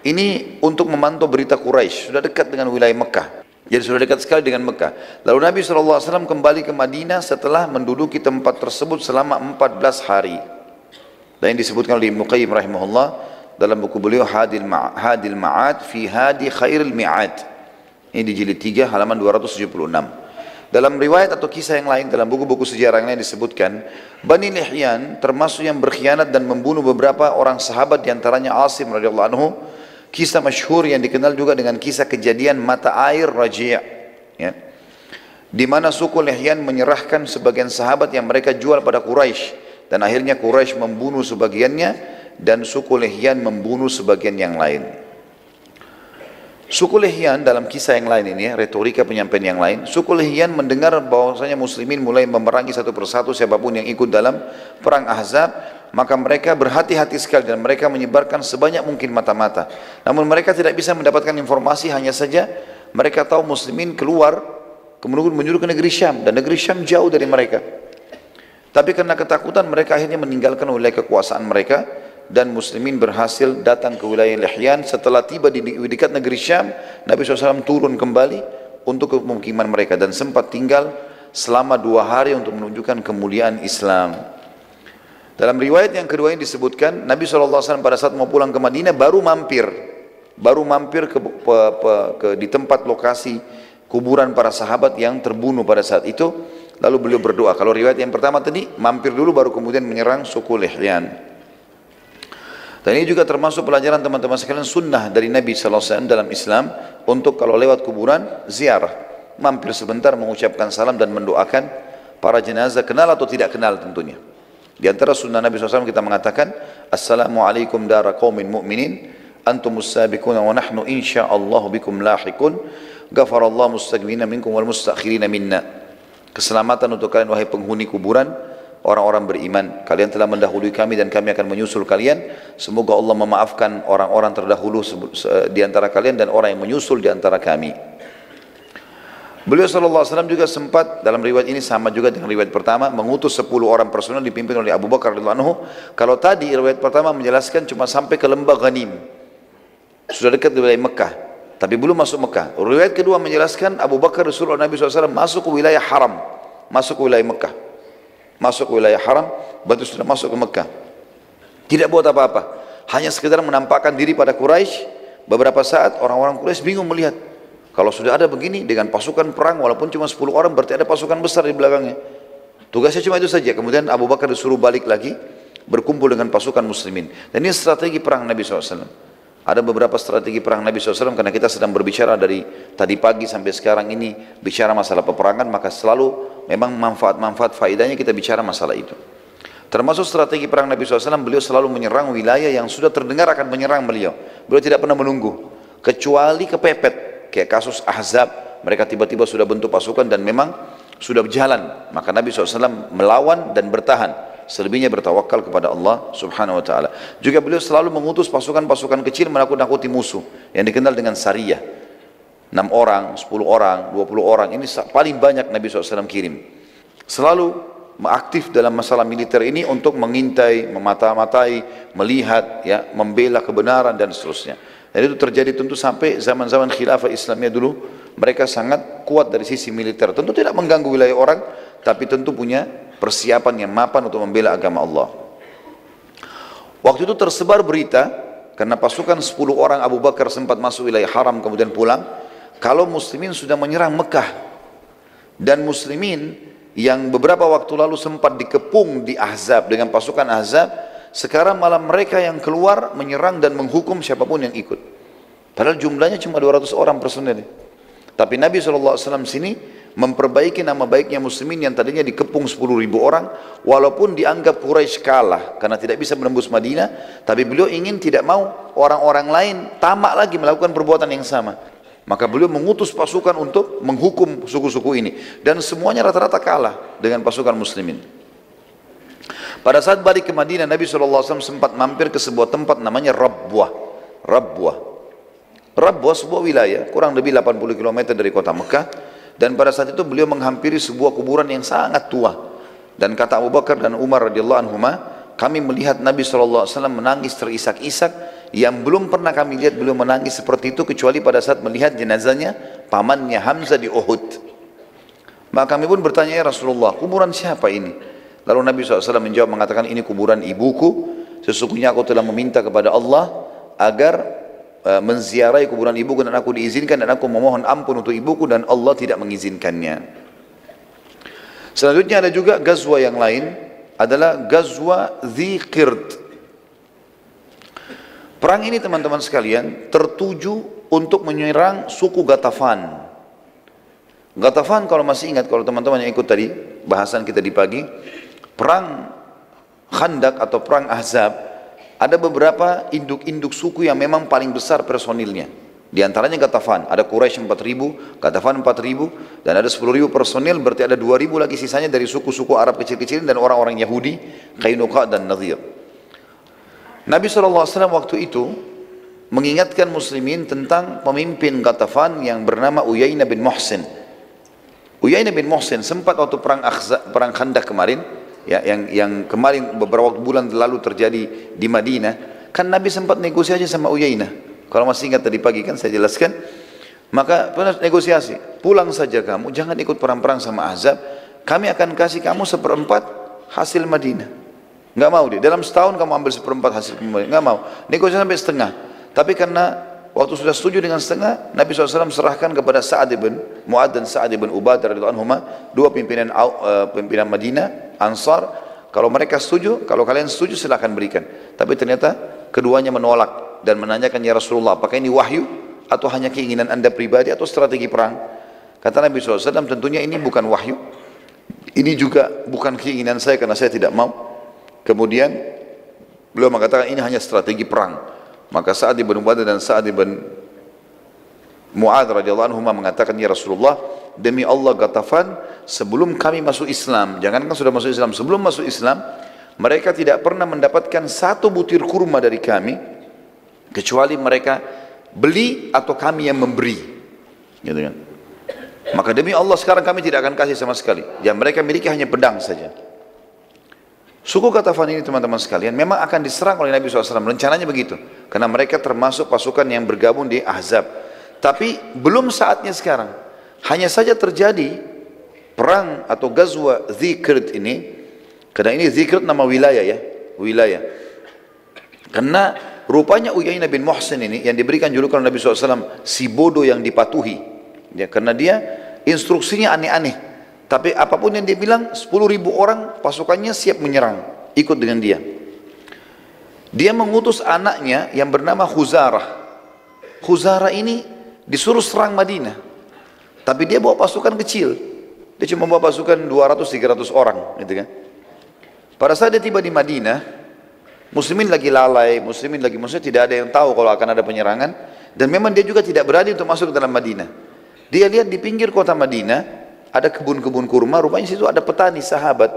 Ini untuk memantau berita Quraisy, sudah dekat dengan wilayah Mekah. Jadi sudah dekat sekali dengan Mekah. Lalu Nabi SAW kembali ke Madinah setelah menduduki tempat tersebut selama 14 hari. Dan yang disebutkan oleh Ibnu Qayyim rahimahullah dalam buku beliau Hadil Ma'ad fi Hadi Khairil Mi'ad. Ini di jilid 3 halaman 276. Dalam riwayat atau kisah yang lain, dalam buku-buku sejarah yang lain disebutkan, Bani Lihyan termasuk yang berkhianat dan membunuh beberapa orang sahabat, diantaranya Asim radhiyallahu anhu. Kisah masyhur yang dikenal juga dengan kisah kejadian mata air Raji', ya, di mana suku Lihyan menyerahkan sebagian sahabat yang mereka jual pada Quraisy, dan akhirnya Quraisy membunuh sebagiannya dan suku Lihyan membunuh sebagian yang lain. Suku Lihyan dalam kisah yang lain ini, retorika penyampaian yang lain, suku Lihyan mendengar bahwasanya muslimin mulai memerangi satu persatu siapapun yang ikut dalam perang Ahzab, maka mereka berhati-hati sekali dan mereka menyebarkan sebanyak mungkin mata-mata. Namun mereka tidak bisa mendapatkan informasi, hanya saja mereka tahu muslimin keluar kemudian menyuruh ke negeri Syam, dan negeri Syam jauh dari mereka. Tapi karena ketakutan mereka akhirnya meninggalkan wilayah kekuasaan mereka, dan muslimin berhasil datang ke wilayah Lihyan. Setelah tiba di dekat negeri Syam, Nabi SAW turun kembali untuk ke pemukiman mereka dan sempat tinggal selama 2 hari untuk menunjukkan kemuliaan Islam. Dalam riwayat yang kedua ini disebutkan, Nabi SAW pada saat mau pulang ke Madinah baru mampir di tempat lokasi kuburan para sahabat yang terbunuh pada saat itu. Lalu beliau berdoa. Kalau riwayat yang pertama tadi, mampir dulu baru kemudian menyerang suku Lihyan. Dan ini juga termasuk pelajaran teman-teman sekalian, sunnah dari Nabi SAW dalam Islam, untuk kalau lewat kuburan ziarah, mampir sebentar mengucapkan salam dan mendoakan para jenazah, kenal atau tidak kenal tentunya. Di antara sunnah Nabi SAW kita mengatakan, Assalamualaikum dara qaumin mu'minin, antumus sabiquna wa nahnu insya'allahu bikum lahiqun, ghafarallahu mustaqbina minkum wal mustakhirina minna. Keselamatan untuk kalian wahai penghuni kuburan, orang-orang beriman, kalian telah mendahului kami dan kami akan menyusul kalian. Semoga Allah memaafkan orang-orang terdahulu di antara kalian dan orang yang menyusul di antara kami. Beliau SAW juga sempat, dalam riwayat ini sama juga dengan riwayat pertama, mengutus 10 orang personel dipimpin oleh Abu Bakar radhiyallahu anhu. Kalau tadi riwayat pertama menjelaskan cuma sampai ke lembah Ghanim, sudah dekat di wilayah Mekah, tapi belum masuk Mekah. Riwayat kedua menjelaskan Abu Bakar disuruh Nabi SAW masuk ke wilayah haram, masuk ke wilayah Mekah, masuk ke wilayah haram, berarti sudah masuk ke Mekah. Tidak buat apa-apa, hanya sekedar menampakkan diri pada Quraisy. Beberapa saat orang-orang Quraisy bingung melihat, kalau sudah ada begini dengan pasukan perang, walaupun cuma 10 orang, berarti ada pasukan besar di belakangnya. Tugasnya cuma itu saja. Kemudian Abu Bakar disuruh balik lagi, berkumpul dengan pasukan muslimin. Dan ini strategi perang Nabi SAW. Ada beberapa strategi perang Nabi SAW, karena kita sedang berbicara dari tadi pagi sampai sekarang ini, bicara masalah peperangan, maka selalu memang manfaat-manfaat faedahnya kita bicara masalah itu. Termasuk strategi perang Nabi SAW, beliau selalu menyerang wilayah yang sudah terdengar akan menyerang beliau. Beliau tidak pernah menunggu, kecuali kepepet. Kayak kasus Ahzab, mereka tiba-tiba sudah bentuk pasukan dan memang sudah berjalan. Maka Nabi SAW melawan dan bertahan. Selebihnya bertawakal kepada Allah Subhanahu Wa Taala. Juga beliau selalu mengutus pasukan-pasukan kecil menakut-nakuti musuh, yang dikenal dengan Sariyah. 6 orang, 10 orang, 20 orang, ini paling banyak Nabi SAW kirim. Selalu aktif dalam masalah militer ini untuk mengintai, memata-matai, melihat, ya, membela kebenaran dan seterusnya. Dan itu terjadi tentu sampai zaman-zaman khilafah Islamiyah dulu, mereka sangat kuat dari sisi militer. Tentu tidak mengganggu wilayah orang, tapi tentu punya persiapan yang mapan untuk membela agama Allah. Waktu itu tersebar berita, karena pasukan 10 orang Abu Bakar sempat masuk wilayah haram kemudian pulang, kalau muslimin sudah menyerang Mekah, dan muslimin yang beberapa waktu lalu sempat dikepung di Ahzab dengan pasukan Ahzab, sekarang malah mereka yang keluar menyerang dan menghukum siapapun yang ikut. Padahal jumlahnya cuma 200 orang personel. Tapi Nabi SAW sini memperbaiki nama baiknya muslimin yang tadinya dikepung 10.000 orang, walaupun dianggap Quraisy kalah karena tidak bisa menembus Madinah, tapi beliau ingin tidak mau orang-orang lain tamak lagi melakukan perbuatan yang sama. Maka beliau mengutus pasukan untuk menghukum suku-suku ini. Dan semuanya rata-rata kalah dengan pasukan muslimin. Pada saat balik ke Madinah, Nabi SAW sempat mampir ke sebuah tempat namanya Rabwah. Rabwah sebuah wilayah, kurang lebih 80 km dari kota Mekah. Dan pada saat itu beliau menghampiri sebuah kuburan yang sangat tua. Dan kata Abu Bakar dan Umar radhiyallahu anhuma, kami melihat Nabi SAW menangis terisak-isak, yang belum pernah kami lihat beliau menangis seperti itu kecuali pada saat melihat jenazahnya pamannya Hamzah di Uhud. Maka kami pun bertanya, ya Rasulullah, kuburan siapa ini? Lalu Nabi SAW menjawab mengatakan, ini kuburan ibuku, sesungguhnya aku telah meminta kepada Allah agar menziarahi kuburan ibuku dan aku diizinkan, dan aku memohon ampun untuk ibuku dan Allah tidak mengizinkannya. Selanjutnya ada juga gazwa yang lain, adalah gazwa Dzikird. Perang ini teman-teman sekalian tertuju untuk menyerang suku Ghatafan. Ghatafan kalau masih ingat, kalau teman-teman yang ikut tadi bahasan kita di pagi, perang Khandak atau perang Ahzab, ada beberapa induk-induk suku yang memang paling besar personilnya. Di antaranya Ghatafan, ada Quraisy 4.000, Ghatafan 4.000, dan ada 10.000 personil, berarti ada 2.000 lagi sisanya dari suku-suku Arab kecil-kecil dan orang-orang Yahudi, Qainuqa dan Nadhir. Nabi SAW waktu itu mengingatkan muslimin tentang pemimpin Ghatafan yang bernama Uyainah bin Muhsin. Uyainah bin Muhsin sempat waktu perang Khandak kemarin, ya, yang kemarin beberapa bulan lalu terjadi di Madinah, kan Nabi sempat negosiasi sama Uyainah. Kalau masih ingat tadi pagi kan saya jelaskan, maka negosiasi, pulang saja kamu, jangan ikut perang-perang sama Ahzab, kami akan kasih kamu 1/4 hasil Madinah. Nggak mau dia, dalam setahun kamu ambil 1/4 hasil Madinah, nggak mau, negosiasi sampai setengah. Tapi karena waktu sudah setuju dengan setengah, Nabi SAW serahkan kepada Sa'ad ibn Mu'ad dan Sa'ad ibn Ubadah radhiyallahu anhuma, dua pimpinan Madinah, Ansar. Kalau mereka setuju, kalau kalian setuju silahkan berikan. Tapi ternyata keduanya menolak dan menanyakan, ya Rasulullah, apakah ini wahyu atau hanya keinginan anda pribadi atau strategi perang? Kata Nabi SAW, tentunya ini bukan wahyu, ini juga bukan keinginan saya karena saya tidak mau. Kemudian beliau mengatakan ini hanya strategi perang. Maka Sa'ad ibn Ubadah dan Sa'ad ibn Mu'ad radhiyallahu anhuma mengatakan, ya Rasulullah, demi Allah Ghatafan sebelum kami masuk Islam, jangankan sudah masuk Islam, sebelum masuk Islam mereka tidak pernah mendapatkan satu butir kurma dari kami kecuali mereka beli atau kami yang memberi, gitu kan. Maka demi Allah sekarang kami tidak akan kasih sama sekali, yang mereka miliki hanya pedang saja. Suku Ghatafan ini teman-teman sekalian memang akan diserang oleh Nabi SAW, rencananya begitu, karena mereka termasuk pasukan yang bergabung di Ahzab. Tapi belum saatnya sekarang, hanya saja terjadi perang atau gazwa Dzikird ini, karena ini Dzikird nama wilayah ya, wilayah. Karena rupanya Uyainah bin Muhsin ini yang diberikan julukan Nabi SAW si bodoh yang dipatuhi, ya, karena dia instruksinya aneh-aneh. Tapi apapun yang dia bilang, 10.000 orang pasukannya siap menyerang, ikut dengan dia. Dia mengutus anaknya yang bernama Khuzarah. Khuzarah ini disuruh serang Madinah, tapi dia bawa pasukan kecil. Dia cuma bawa pasukan 200-300 orang, gitu kan. Pada saat dia tiba di Madinah, muslimin lagi lalai, maksudnya tidak ada yang tahu kalau akan ada penyerangan, dan memang dia juga tidak berani untuk masuk ke dalam Madinah. Dia lihat di pinggir kota Madinah ada kebun-kebun kurma, rupanya situ ada petani sahabat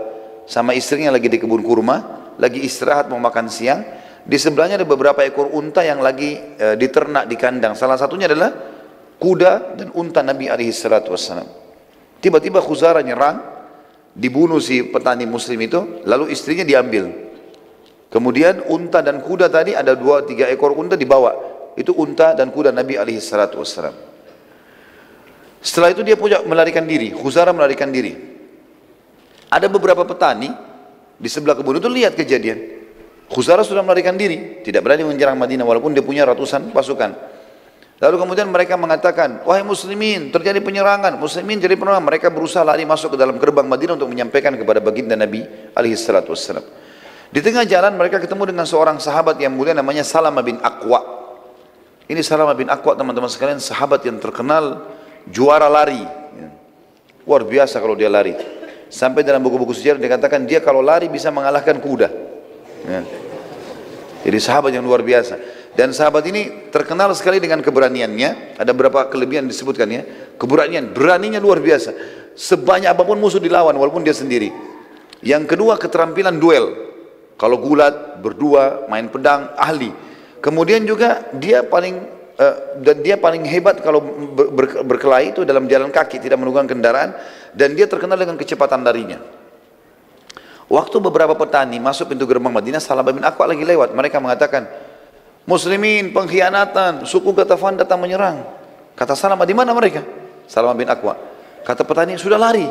sama istrinya lagi di kebun kurma, lagi istirahat mau makan siang. Di sebelahnya ada beberapa ekor unta yang lagi diternak di kandang. Salah satunya adalah kuda dan unta Nabi SAW. Tiba-tiba Khuzarah nyerang, dibunuh si petani muslim itu, lalu istrinya diambil. Kemudian unta dan kuda tadi ada 2-3 ekor unta dibawa. Itu unta dan kuda Nabi SAW. Setelah itu dia punya melarikan diri, Khuzarah melarikan diri. Ada beberapa petani di sebelah kebun itu lihat kejadian. Khuzarah sudah melarikan diri, tidak berani menyerang Madinah walaupun dia punya ratusan pasukan. Lalu kemudian mereka mengatakan, wahai muslimin, terjadi penyerangan. Muslimin jadi penyerangan. Mereka berusaha lari masuk ke dalam gerbang Madinah untuk menyampaikan kepada baginda Nabi SAW. Di tengah jalan mereka ketemu dengan seorang sahabat yang mulia namanya Salamah bin Aqwa. Ini Salamah bin Aqwa, teman-teman sekalian, sahabat yang terkenal juara lari. Luar biasa kalau dia lari. Sampai dalam buku-buku sejarah dikatakan dia kalau lari bisa mengalahkan kuda. Jadi sahabat yang luar biasa. Dan sahabat ini terkenal sekali dengan keberaniannya. Ada beberapa kelebihan disebutkan ya. Beraninya luar biasa. Sebanyak apapun musuh dilawan walaupun dia sendiri. Yang kedua, keterampilan duel. Kalau gulat, berdua, main pedang, ahli. Kemudian juga dia paling hebat kalau berkelahi itu dalam jalan kaki, tidak menggunakan kendaraan, dan dia terkenal dengan kecepatan larinya. Waktu beberapa petani masuk pintu gerbang Madinah, Salamah bin Aqwa lagi lewat. Mereka mengatakan, muslimin, pengkhianatan, suku Ghatafan datang menyerang. Kata Salamah, di mana mereka? Salamah bin Aqwa. Kata petani, sudah lari.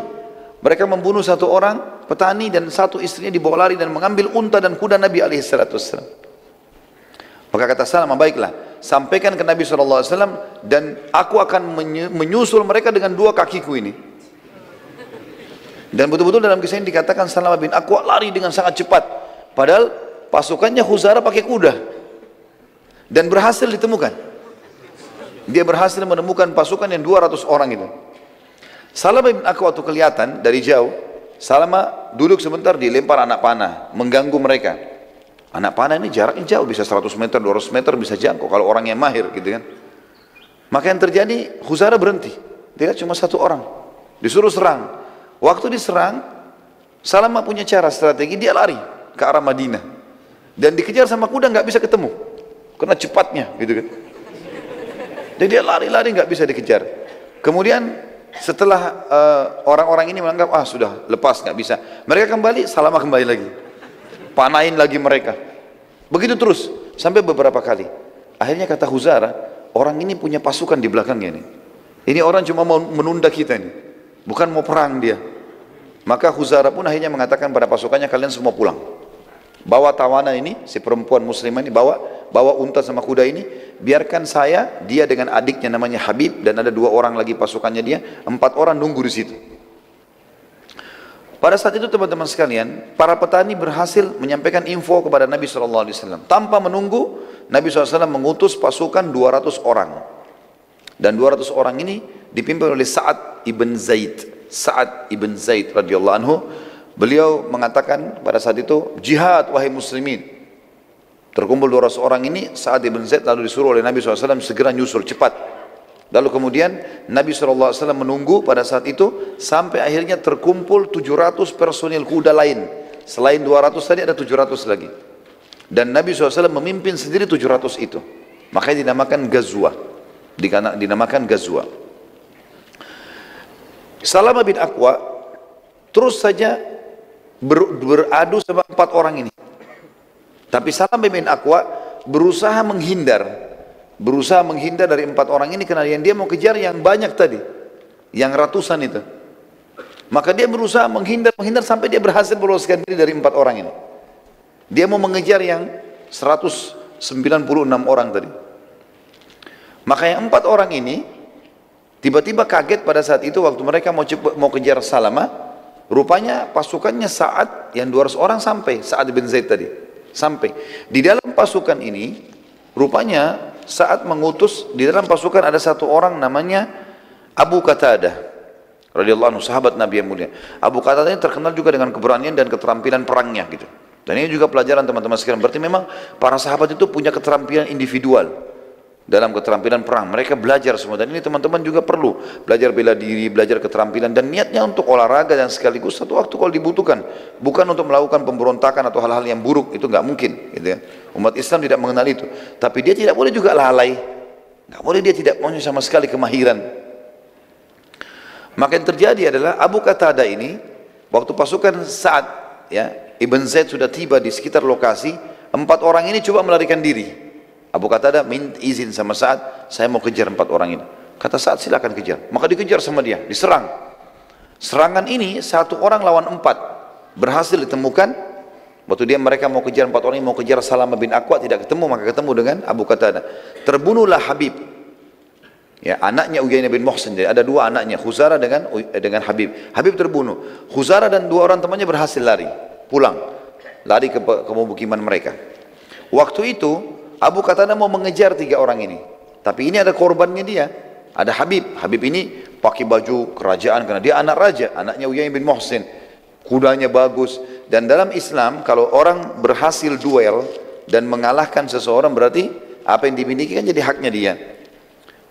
Mereka membunuh satu orang petani dan satu istrinya dibawa lari dan mengambil unta dan kuda Nabi SAW. Maka kata Salamah, baiklah, sampaikan ke Nabi SAW dan aku akan menyusul mereka dengan 2 kakiku ini. Dan betul-betul dalam kisah ini dikatakan Salamah bin Aqwa lari dengan sangat cepat. Padahal pasukannya Khuzarah pakai kuda. Dan berhasil ditemukan. Dia berhasil menemukan pasukan yang 200 orang itu. Salamah bin Aqwa itu kelihatan dari jauh. Salamah duduk sebentar, dilempar anak panah, mengganggu mereka. Anak panah ini jaraknya jauh, bisa 100 meter, 200 meter bisa jangkau kalau orang yang mahir gitu kan. Maka yang terjadi, Khuzarah berhenti. Dia cuma 1 orang. Disuruh serang. Waktu diserang, Salamah punya cara strategi, dia lari ke arah Madinah. Dan dikejar sama kuda nggak bisa ketemu. Karena cepatnya gitu kan. Jadi dia lari-lari nggak bisa dikejar. Kemudian setelah orang-orang ini menganggap, sudah lepas nggak bisa. Mereka kembali, Salamah kembali lagi. Panahin lagi mereka. Begitu terus sampai beberapa kali. Akhirnya kata Khuzarah, orang ini punya pasukan di belakangnya nih. Ini orang cuma mau menunda kita nih, bukan mau perang dia. Maka Khuzarah pun akhirnya mengatakan pada pasukannya, kalian semua pulang. Bawa tawanan ini, si perempuan muslimah ini, bawa unta sama kuda ini, biarkan saya, dia dengan adiknya namanya Habib, dan ada 2 orang lagi pasukannya dia, 4 orang nunggu di situ. Pada saat itu teman-teman sekalian, para petani berhasil menyampaikan info kepada Nabi SAW. Tanpa menunggu, Nabi SAW mengutus pasukan 200 orang. Dan 200 orang ini dipimpin oleh Sa'ad ibn Zaid. Sa'ad ibn Zaid radhiyallahu anhu. Beliau mengatakan pada saat itu, jihad wahai muslimin. Terkumpul 200 orang ini, Sa'ad ibn Zaid lalu disuruh oleh Nabi SAW segera nyusul cepat. Lalu kemudian Nabi SAW menunggu pada saat itu sampai akhirnya terkumpul 700 personil kuda lain. Selain 200 tadi ada 700 lagi. Dan Nabi SAW memimpin sendiri 700 itu. Makanya dinamakan Ghazwah. Dinamakan Ghazwah. Salamah bin Aqwa terus saja beradu sama 4 orang ini. Tapi Salamah bin Aqwa berusaha menghindar dari 4 orang ini karena yang dia mau kejar yang banyak tadi, yang ratusan itu. Maka dia berusaha menghindar sampai dia berhasil meloloskan diri dari 4 orang ini. Dia mau mengejar yang 196 orang tadi. Maka yang 4 orang ini tiba-tiba kaget pada saat itu waktu mereka mau kejar Salamah. Rupanya pasukannya Sa'ad yang 200 orang sampai, Sa'ad bin Zaid tadi sampai. Di dalam pasukan ini rupanya Sa'ad mengutus, di dalam pasukan ada 1 orang namanya Abu Qatadah. radhiyallahu anhu, sahabat Nabi yang mulia. Abu Qatadah ini terkenal juga dengan keberanian dan keterampilan perangnya gitu. Dan ini juga pelajaran teman-teman sekalian. Berarti memang para sahabat itu punya keterampilan individual dalam keterampilan perang. Mereka belajar semua, dan ini teman-teman juga perlu belajar bela diri, belajar keterampilan, dan niatnya untuk olahraga dan sekaligus satu waktu kalau dibutuhkan, bukan untuk melakukan pemberontakan atau hal-hal yang buruk. Itu nggak mungkin gitu ya. Umat Islam tidak mengenal itu. Tapi dia tidak boleh juga lalai, nggak boleh dia tidak punya sama sekali kemahiran. Maka yang terjadi adalah Abu Qatadah ini waktu pasukan Sa'ad ya Ibn Zaid sudah tiba di sekitar lokasi, 4 orang ini coba melarikan diri. Abu Qatadah minta izin sama Sa'ad, saya mau kejar 4 orang ini. Kata Sa'ad, silakan kejar. Maka dikejar sama dia, diserang. Serangan ini 1 orang lawan 4 berhasil ditemukan. Waktu mereka mau kejar 4 orang ini, mau kejar Salamah bin Aqwa, tidak ketemu, maka ketemu dengan Abu Qatadah. Terbunuhlah Habib, ya, anaknya Uyainah bin Muhsin. Jadi ada 2 anaknya, Khuzarah dengan Habib. Habib terbunuh. Khuzarah dan 2 orang temannya berhasil lari, pulang, lari ke pemukiman mereka. Waktu itu Abu Qatadah mau mengejar 3 orang ini, tapi ini ada korbannya dia, ada Habib. Habib ini pakai baju kerajaan karena dia anak raja, anaknya Uyainah bin Muhsin, kudanya bagus. Dan dalam Islam kalau orang berhasil duel dan mengalahkan seseorang, berarti apa yang dimiliki kan jadi haknya dia.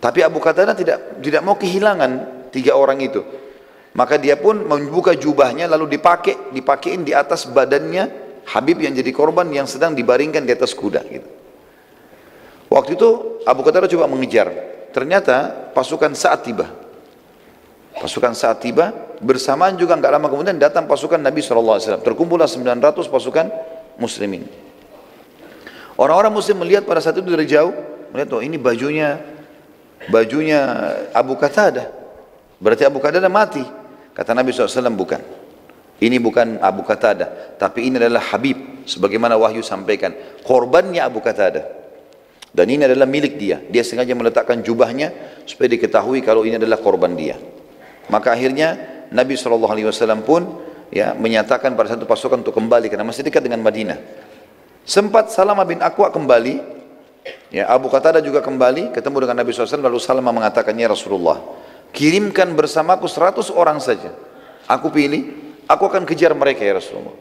Tapi Abu Qatadah tidak mau kehilangan 3 orang itu. Maka dia pun membuka jubahnya lalu dipakein di atas badannya Habib yang jadi korban, yang sedang dibaringkan di atas kuda gitu. Waktu itu Abu Qatadah coba mengejar. Ternyata pasukan Sa'ad tiba. Pasukan Sa'ad tiba, bersamaan juga nggak lama kemudian datang pasukan Nabi SAW. Terkumpullah 900 pasukan muslimin. Orang-orang muslim melihat pada saat itu dari jauh, melihat, oh ini bajunya Abu Qatadah. Berarti Abu Qatadah mati. Kata Nabi SAW, bukan. Ini bukan Abu Qatadah, tapi ini adalah Habib, sebagaimana wahyu sampaikan. Korbannya Abu Qatadah. Dan ini adalah milik dia. Dia sengaja meletakkan jubahnya supaya diketahui kalau ini adalah korban dia. Maka akhirnya Nabi SAW pun ya menyatakan pada satu pasukan untuk kembali karena masih dekat dengan Madinah. Sempat Salamah bin Aqwa kembali, ya Abu Qatadah juga kembali ketemu dengan Nabi SAW. Lalu Salamah mengatakannya, Rasulullah, kirimkan bersamaku 100 orang saja. Aku pilih, aku akan kejar mereka ya Rasulullah.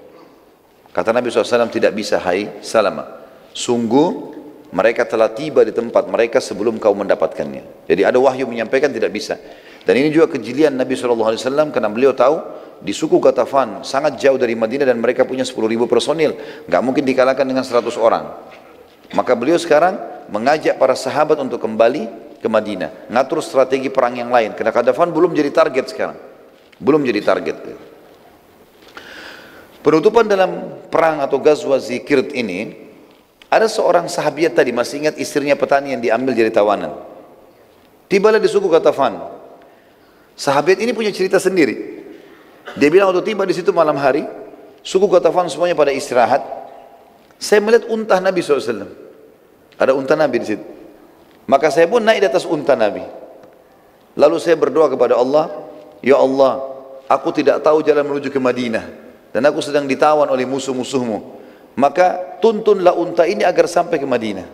Kata Nabi SAW, tidak bisa hai Salamah. Sungguh mereka telah tiba di tempat mereka sebelum kau mendapatkannya. Jadi ada wahyu menyampaikan tidak bisa. Dan ini juga kejelian Nabi SAW karena beliau tahu di suku Ghatafan sangat jauh dari Madinah dan mereka punya 10.000 personil. Nggak mungkin dikalahkan dengan 100 orang. Maka beliau sekarang mengajak para sahabat untuk kembali ke Madinah, ngatur strategi perang yang lain. Karena Ghatafan belum jadi target sekarang. Belum jadi target. Penutupan dalam perang atau Ghazwa Zikirt ini, ada seorang sahabiat tadi, masih ingat istrinya petani yang diambil jadi tawanan. Tibalah di suku Ghatafan. Sahabat ini punya cerita sendiri. Dia bilang waktu tiba di situ malam hari, suku Ghatafan semuanya pada istirahat. Saya melihat unta Nabi SAW. Ada unta Nabi di situ. Maka saya pun naik di atas unta Nabi. Lalu saya berdoa kepada Allah, ya Allah, aku tidak tahu jalan menuju ke Madinah dan aku sedang ditawan oleh musuh-musuhmu. Maka tuntunlah unta ini agar sampai ke Madinah.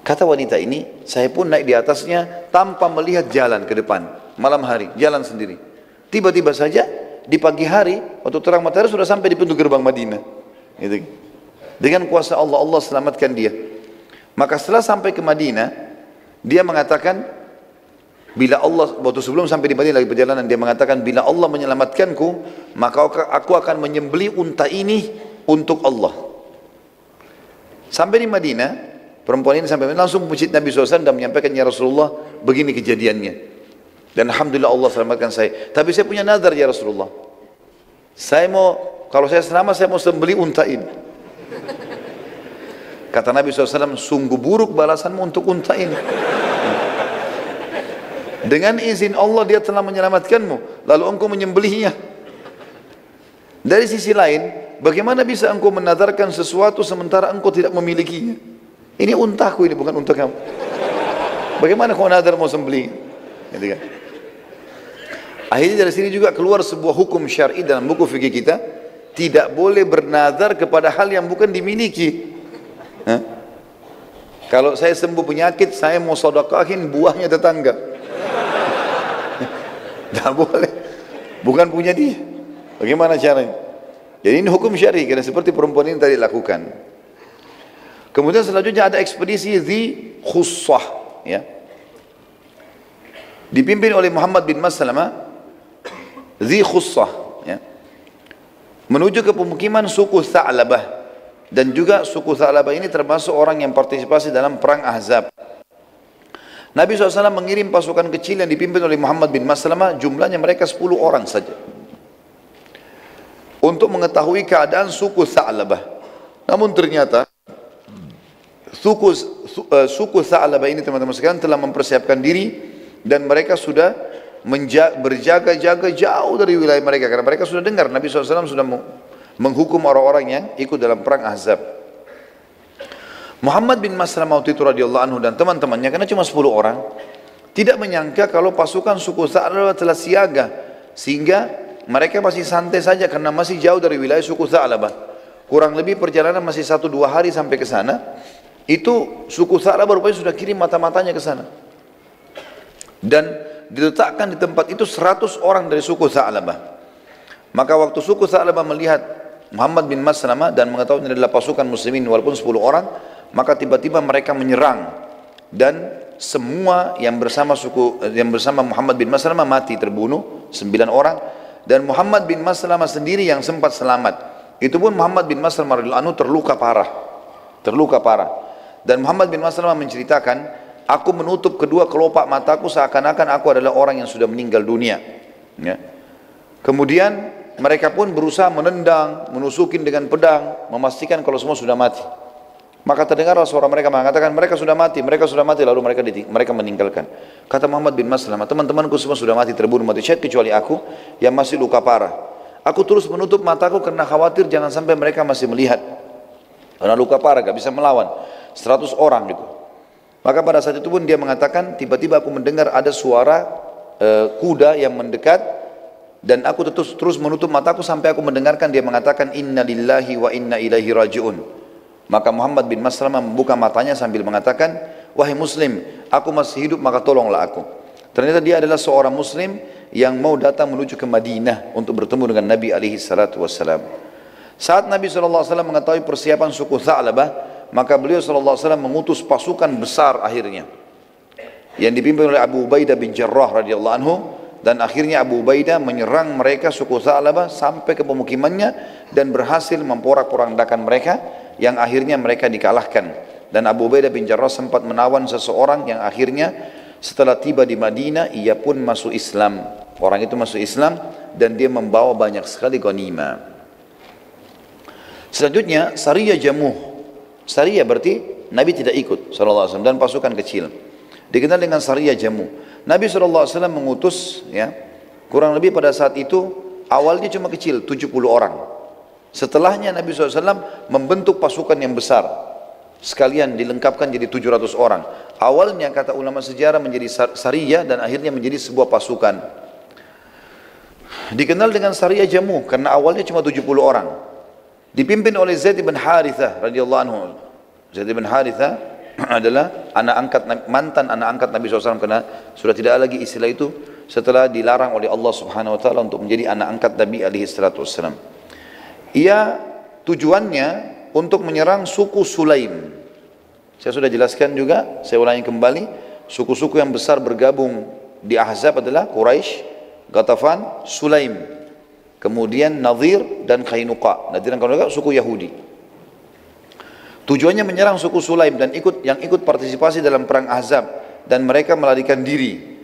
Kata wanita ini, saya pun naik di atasnya tanpa melihat jalan ke depan. Malam hari, jalan sendiri. Tiba-tiba saja di pagi hari, waktu terang matahari sudah sampai di pintu gerbang Madinah. Gitu. Dengan kuasa Allah, Allah selamatkan dia. Maka setelah sampai ke Madinah, dia mengatakan, bila Allah, waktu sebelum sampai di Madinah lagi perjalanan, dia mengatakan, bila Allah menyelamatkanku, maka aku akan menyembelih unta ini untuk Allah. Sampai di Madinah, perempuan ini sampai langsung masjid Nabi SAW dan menyampaikan, ya Rasulullah, begini kejadiannya. Dan Alhamdulillah Allah selamatkan saya. Tapi saya punya nazar ya Rasulullah. Saya mau, kalau saya selamat, saya mau sembelih unta ini. Kata Nabi SAW, sungguh buruk balasanmu untuk unta ini. Dengan izin Allah dia telah menyelamatkanmu, lalu engkau menyembelihnya. Dari sisi lain, bagaimana bisa engkau menazarkan sesuatu sementara engkau tidak memilikinya? Ini untaku, ini bukan unta kamu. Bagaimana kau nazar mau sembelih? Gitu kan? Akhirnya dari sini juga keluar sebuah hukum syar'i dalam buku fikih kita, tidak boleh bernazar kepada hal yang bukan dimiliki. Hah? Kalau saya sembuh penyakit, saya mau sedekahin buahnya tetangga. Nggak boleh. Bukan punya dia. Bagaimana caranya? Jadi ini hukum syar'i, karena seperti perempuan ini tadi lakukan. Kemudian selanjutnya ada ekspedisi Dzi Khussah, ya. Dipimpin oleh Muhammad bin Maslamah, Dzi Khussah, ya. Menuju ke pemukiman suku Tha'labah, dan juga suku Tha'labah ini termasuk orang yang partisipasi dalam perang Ahzab. Nabi SAW mengirim pasukan kecil yang dipimpin oleh Muhammad bin Maslamah, jumlahnya mereka 10 orang saja, untuk mengetahui keadaan suku Tha'labah. Namun ternyata suku Tha'labah ini, teman-teman sekalian, telah mempersiapkan diri dan mereka sudah berjaga-jaga jauh dari wilayah mereka, karena mereka sudah dengar Nabi SAW sudah menghukum orang-orang yang ikut dalam perang Ahzab. Muhammad bin Maslamah itu radhiyallahu anhu dan teman-temannya, karena cuma 10 orang, tidak menyangka kalau pasukan suku Tha'labah telah siaga, sehingga mereka masih santai saja karena masih jauh dari wilayah suku Tha'labah. Kurang lebih perjalanan masih 1-2 hari sampai ke sana. Itu suku Tha'labah rupanya sudah kirim mata-matanya ke sana. Dan diletakkan di tempat itu 100 orang dari suku Tha'labah. Maka waktu suku Tha'labah melihat Muhammad bin Maslamah dan mengetahui ini adalah pasukan muslimin walaupun 10 orang, maka tiba-tiba mereka menyerang, dan semua yang bersama Muhammad bin Maslamah mati, terbunuh 9 orang. Dan Muhammad bin Maslamah sendiri yang sempat selamat. Itu pun Muhammad bin Maslamah radhiyallahu anhu terluka parah. Dan Muhammad bin Maslamah menceritakan, aku menutup kedua kelopak mataku seakan-akan aku adalah orang yang sudah meninggal dunia. Ya. Kemudian mereka pun berusaha menendang, menusukin dengan pedang, memastikan kalau semua sudah mati. Maka terdengarlah suara mereka mengatakan, mereka sudah mati, lalu mereka meninggalkan. Kata Muhammad bin Maslamah, teman-temanku semua sudah mati, terbunuh mati syahid, kecuali aku yang masih luka parah. Aku terus menutup mataku karena khawatir jangan sampai mereka masih melihat. Karena luka parah, gak bisa melawan. 100 orang gitu. Maka pada saat itu pun dia mengatakan, tiba-tiba aku mendengar ada suara kuda yang mendekat, dan aku terus menutup mataku sampai aku mendengarkan dia mengatakan, inna lillahi wa inna ilaihi raji'un. Maka Muhammad bin Maslamah membuka matanya sambil mengatakan, wahai muslim, aku masih hidup maka tolonglah aku. Ternyata dia adalah seorang muslim yang mau datang menuju ke Madinah untuk bertemu dengan Nabi SAW. Saat Nabi SAW mengetahui persiapan suku Tha'labah, maka beliau SAW mengutus pasukan besar akhirnya, yang dipimpin oleh Abu Ubaidah bin Jarrah radhiyallahu anhu. Dan akhirnya Abu Ubaidah menyerang mereka suku Tha'labah sampai ke pemukimannya dan berhasil memporak-porandakan mereka, yang akhirnya mereka dikalahkan. Dan Abu Ubaidah bin Jarrah sempat menawan seseorang yang akhirnya setelah tiba di Madinah ia pun masuk Islam. Orang itu masuk Islam dan dia membawa banyak sekali ghanimah. Selanjutnya Sariyah Jamuh. Sariyah berarti Nabi tidak ikut SAW dan pasukan kecil. Dikenal dengan Sariyah Jamuh. Nabi SAW mengutus, ya, kurang lebih pada saat itu awalnya cuma kecil, 70 orang. Setelahnya Nabi SAW membentuk pasukan yang besar, sekalian dilengkapkan jadi 700 orang. Awalnya kata ulama sejarah menjadi Sariyah dan akhirnya menjadi sebuah pasukan. Dikenal dengan Sariyah Jamuh karena awalnya cuma 70 orang. Dipimpin oleh Zaid bin Harithah radhiyallahu anhu. Zaid bin Harithah adalah mantan anak angkat Nabi SAW, karena sudah tidak lagi istilah itu setelah dilarang oleh Allah Subhanahu Wa Taala untuk menjadi anak angkat Nabi SAW. Ia tujuannya untuk menyerang suku Sulaim. Saya sudah jelaskan juga, saya ulangi kembali, suku-suku yang besar bergabung di Ahzab adalah Quraisy, Ghatafan, Sulaim, kemudian Nadhir dan Qainuqa. Nadhir dan Qainuqa suku Yahudi. Tujuannya menyerang suku Sulaim dan yang ikut partisipasi dalam perang Ahzab, dan mereka melarikan diri.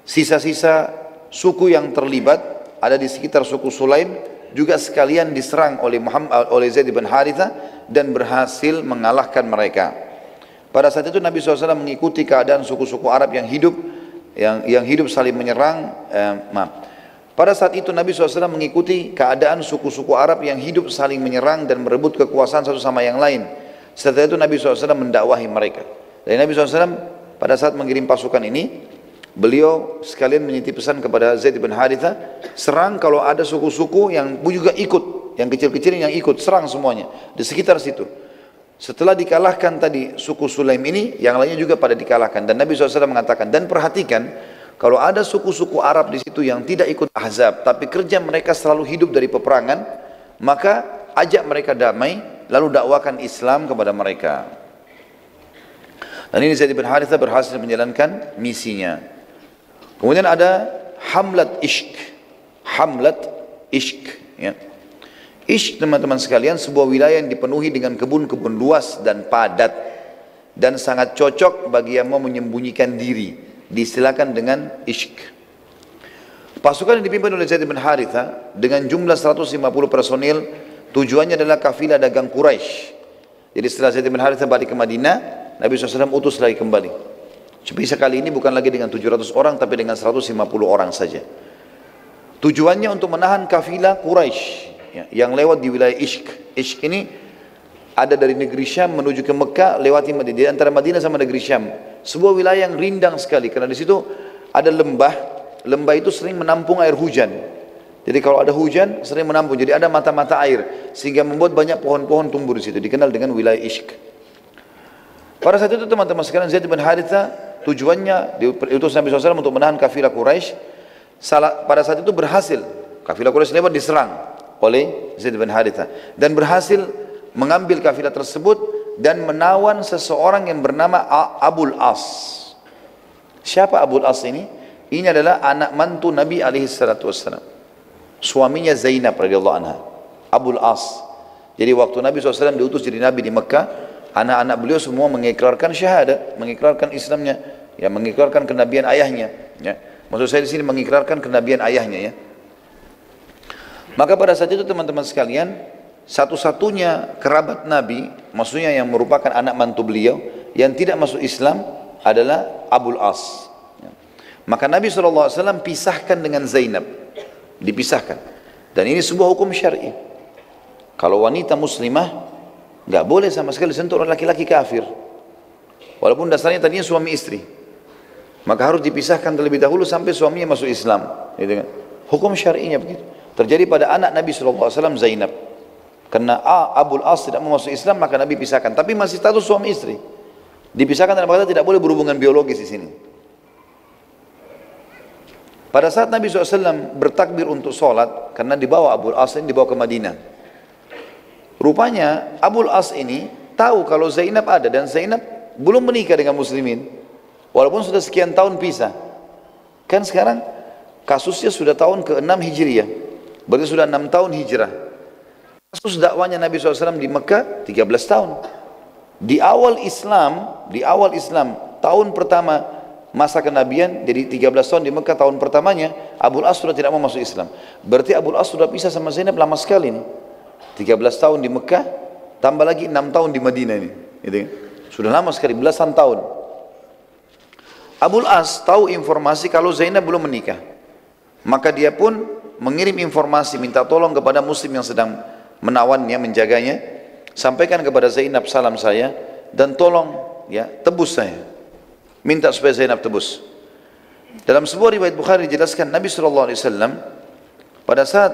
Sisa-sisa suku yang terlibat ada di sekitar suku Sulaim juga sekalian diserang oleh Zaid bin Harithah dan berhasil mengalahkan mereka. Pada saat itu Nabi SAW mengikuti keadaan suku-suku Arab yang hidup saling menyerang. Pada saat itu Nabi SAW mengikuti keadaan suku-suku Arab yang hidup saling menyerang dan merebut kekuasaan satu sama yang lain. Setelah itu Nabi SAW mendakwahi mereka. Dan Nabi SAW pada saat mengirim pasukan ini, beliau sekalian menitip pesan kepada Zaid bin Harithah, serang kalau ada suku-suku yang juga ikut, yang kecil-kecil yang ikut, serang semuanya di sekitar situ. Setelah dikalahkan tadi suku Sulaim ini, yang lainnya juga pada dikalahkan. Dan Nabi SAW mengatakan, dan perhatikan, Kalau ada suku-suku Arab di situ yang tidak ikut Ahzab, tapi kerja mereka selalu hidup dari peperangan, maka ajak mereka damai, lalu dakwakan Islam kepada mereka. Dan ini Zaid bin Harithah berhasil menjalankan misinya. Kemudian ada Hamlat Ishq. Hamlat Ishq. Ya. Ishq, teman-teman sekalian, sebuah wilayah yang dipenuhi dengan kebun-kebun luas dan padat, dan sangat cocok bagi yang mau menyembunyikan diri. Diistilahkan dengan Ishq. Pasukan yang dipimpin oleh Zaid bin Harithah dengan jumlah 150 personil, tujuannya adalah kafilah dagang Quraisy. Jadi setelah Zaid bin Harithah balik ke Madinah, Nabi SAW utus lagi kembali. Tapi sekali ini bukan lagi dengan 700 orang, tapi dengan 150 orang saja. Tujuannya untuk menahan kafilah Quraisy ya, yang lewat di wilayah Ishq. Ishq ini ada dari negeri Syam menuju ke Mekah, lewati Madinah, di antara Madinah sama negeri Syam. Sebuah wilayah yang rindang sekali, karena di situ ada lembah. Lembah itu sering menampung air hujan. Jadi kalau ada hujan sering menampung, jadi ada mata-mata air, sehingga membuat banyak pohon-pohon tumbuh di situ. Dikenal dengan wilayah Ishq. Pada saat itu teman-teman sekalian, Zaid bin Harithah tujuannya diutus Nabi SAW untuk menahan kafilah Quraisy. Pada saat itu berhasil, kafilah Quraisy lewat diserang oleh Zaid bin Harithah dan berhasil mengambil kafilah tersebut dan menawan seseorang yang bernama Abul As. Siapa Abul As ini? Ini adalah anak mantu Nabi SAW. Suaminya Zainab radhiyallahu anha. Abul As. Jadi waktu Nabi SAW diutus jadi Nabi di Mekah, anak-anak beliau semua mengikrarkan syahadat, mengikrarkan Islamnya, ya, mengikrarkan kenabian ayahnya. Ya. Maksud saya di sini mengikrarkan kenabian ayahnya. Ya. Maka pada saat itu teman-teman sekalian, satu-satunya kerabat Nabi, maksudnya yang merupakan anak mantu beliau, yang tidak masuk Islam adalah Abul As. Maka Nabi SAW pisahkan dengan Zainab, dipisahkan. Dan ini sebuah hukum syar'i. Kalau wanita muslimah nggak boleh sama sekali sentuh oleh laki-laki kafir, walaupun dasarnya tadinya suami istri, maka harus dipisahkan terlebih dahulu sampai suaminya masuk Islam. Gitu kan? Hukum syar'inya begitu. Terjadi pada anak Nabi SAW Zainab. Karena Abul As tidak mau masuk Islam, maka Nabi pisahkan. Tapi masih status suami istri. Dipisahkan dalam kata tidak boleh berhubungan biologis di sini. Pada saat Nabi SAW bertakbir untuk sholat, karena dibawa Abul As ini dibawa ke Madinah. Rupanya Abul As ini tahu kalau Zainab ada, dan Zainab belum menikah dengan muslimin. Walaupun sudah sekian tahun pisah. Kan sekarang kasusnya sudah tahun ke-6 Hijriah. Berarti sudah 6 tahun hijrah. Kasus dakwanya Nabi SAW di Mekah 13 tahun. Di awal Islam, tahun pertama masa kenabian, jadi 13 tahun di Mekah, tahun pertamanya Abul As sudah tidak mau masuk Islam. Berarti Abul As sudah pisah sama Zainab lama sekali nih. 13 tahun di Mekah, tambah lagi 6 tahun di Madinah ini. Gitu. Sudah lama sekali, belasan tahun. Abul As tahu informasi kalau Zainab belum menikah. Maka dia pun mengirim informasi, minta tolong kepada muslim yang sedang menawannya, menjaganya. Sampaikan kepada Zainab salam saya, dan tolong ya tebus saya. Minta supaya Zainab tebus. Dalam sebuah riwayat Bukhari dijelaskan Nabi SAW pada saat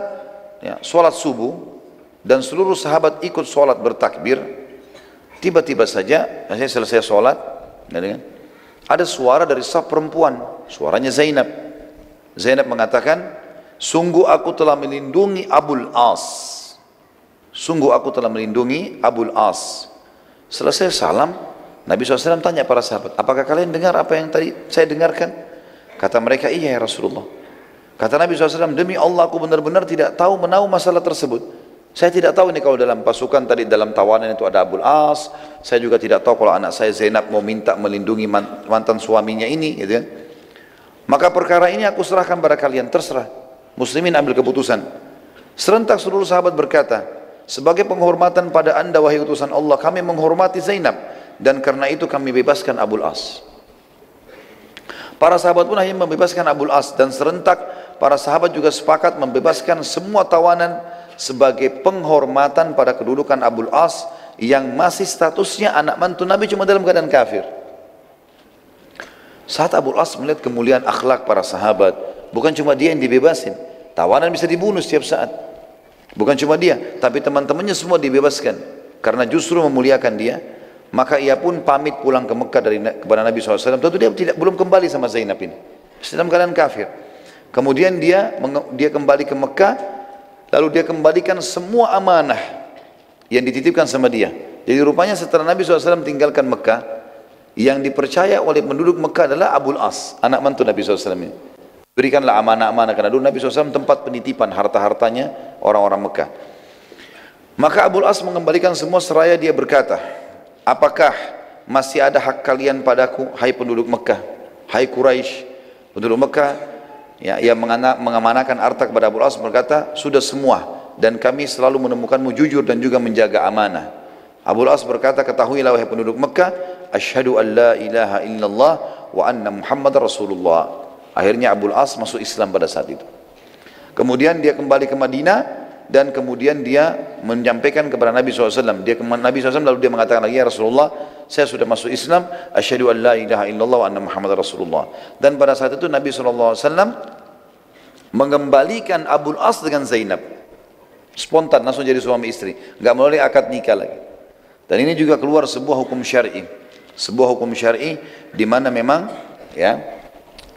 ya, sholat subuh dan seluruh sahabat ikut sholat bertakbir, tiba-tiba saja saya selesai sholat, ada suara dari saf perempuan, suaranya Zainab. Zainab mengatakan, sungguh aku telah melindungi Abul As. Sungguh aku telah melindungi Abul As. Selesai salam, Nabi SAW tanya para sahabat, apakah kalian dengar apa yang tadi saya dengarkan? Kata mereka, iya ya Rasulullah. Kata Nabi SAW, demi Allah aku benar-benar tidak tahu menahu masalah tersebut. Saya tidak tahu ini kalau dalam pasukan tadi, dalam tawanan itu ada Abul As. Saya juga tidak tahu kalau anak saya Zainab mau minta melindungi mantan suaminya ini, gitu kan. Maka perkara ini aku serahkan pada kalian, terserah. Muslimin ambil keputusan. Serentak seluruh sahabat berkata, sebagai penghormatan pada anda wahai utusan Allah, kami menghormati Zainab, dan karena itu kami bebaskan Abul As. Para sahabat pun akhirnya membebaskan Abul As, dan serentak para sahabat juga sepakat membebaskan semua tawanan sebagai penghormatan pada kedudukan Abul As yang masih statusnya anak mantu Nabi cuma dalam keadaan kafir. Saat Abul As melihat kemuliaan akhlak para sahabat, bukan cuma dia yang dibebasin, tawanan bisa dibunuh setiap saat. Bukan cuma dia, tapi teman-temannya semua dibebaskan karena justru memuliakan dia. Maka ia pun pamit pulang ke Mekah kepada Nabi SAW. Tentu dia belum kembali sama Zainab ini. dalam keadaan kafir. Kemudian dia kembali ke Mekah, lalu dia kembalikan semua amanah yang dititipkan sama dia. Jadi rupanya setelah Nabi SAW tinggalkan Mekah, yang dipercaya oleh penduduk Mekah adalah Abul As, anak mantu Nabi SAW ini. Berikanlah amanah-amanah, karena dulu Nabi SAW tempat penitipan harta-hartanya orang-orang Mekah. Maka Abul As mengembalikan semua seraya dia berkata, apakah masih ada hak kalian padaku, hai penduduk Mekah, hai Quraisy, penduduk Mekah, ya, yang mengamanahkan harta kepada Abul As berkata, sudah semua, dan kami selalu menemukanmu jujur dan juga menjaga amanah. Abul As berkata, ketahuilah wahai penduduk Mekah, asyhadu an la ilaha illallah wa anna Muhammad Rasulullah. Akhirnya Abul As masuk Islam pada saat itu. Kemudian dia kembali ke Madinah, dan kemudian dia menyampaikan kepada Nabi SAW. Nabi SAW lalu dia mengatakan lagi, ya Rasulullah, saya sudah masuk Islam, asyhadu an la ilaha illallah wa anna Muhammad Rasulullah. Dan pada saat itu Nabi SAW mengembalikan Abul As dengan Zainab, spontan langsung jadi suami istri, nggak melalui akad nikah lagi. Dan ini juga keluar sebuah hukum syar'i, di mana memang, ya,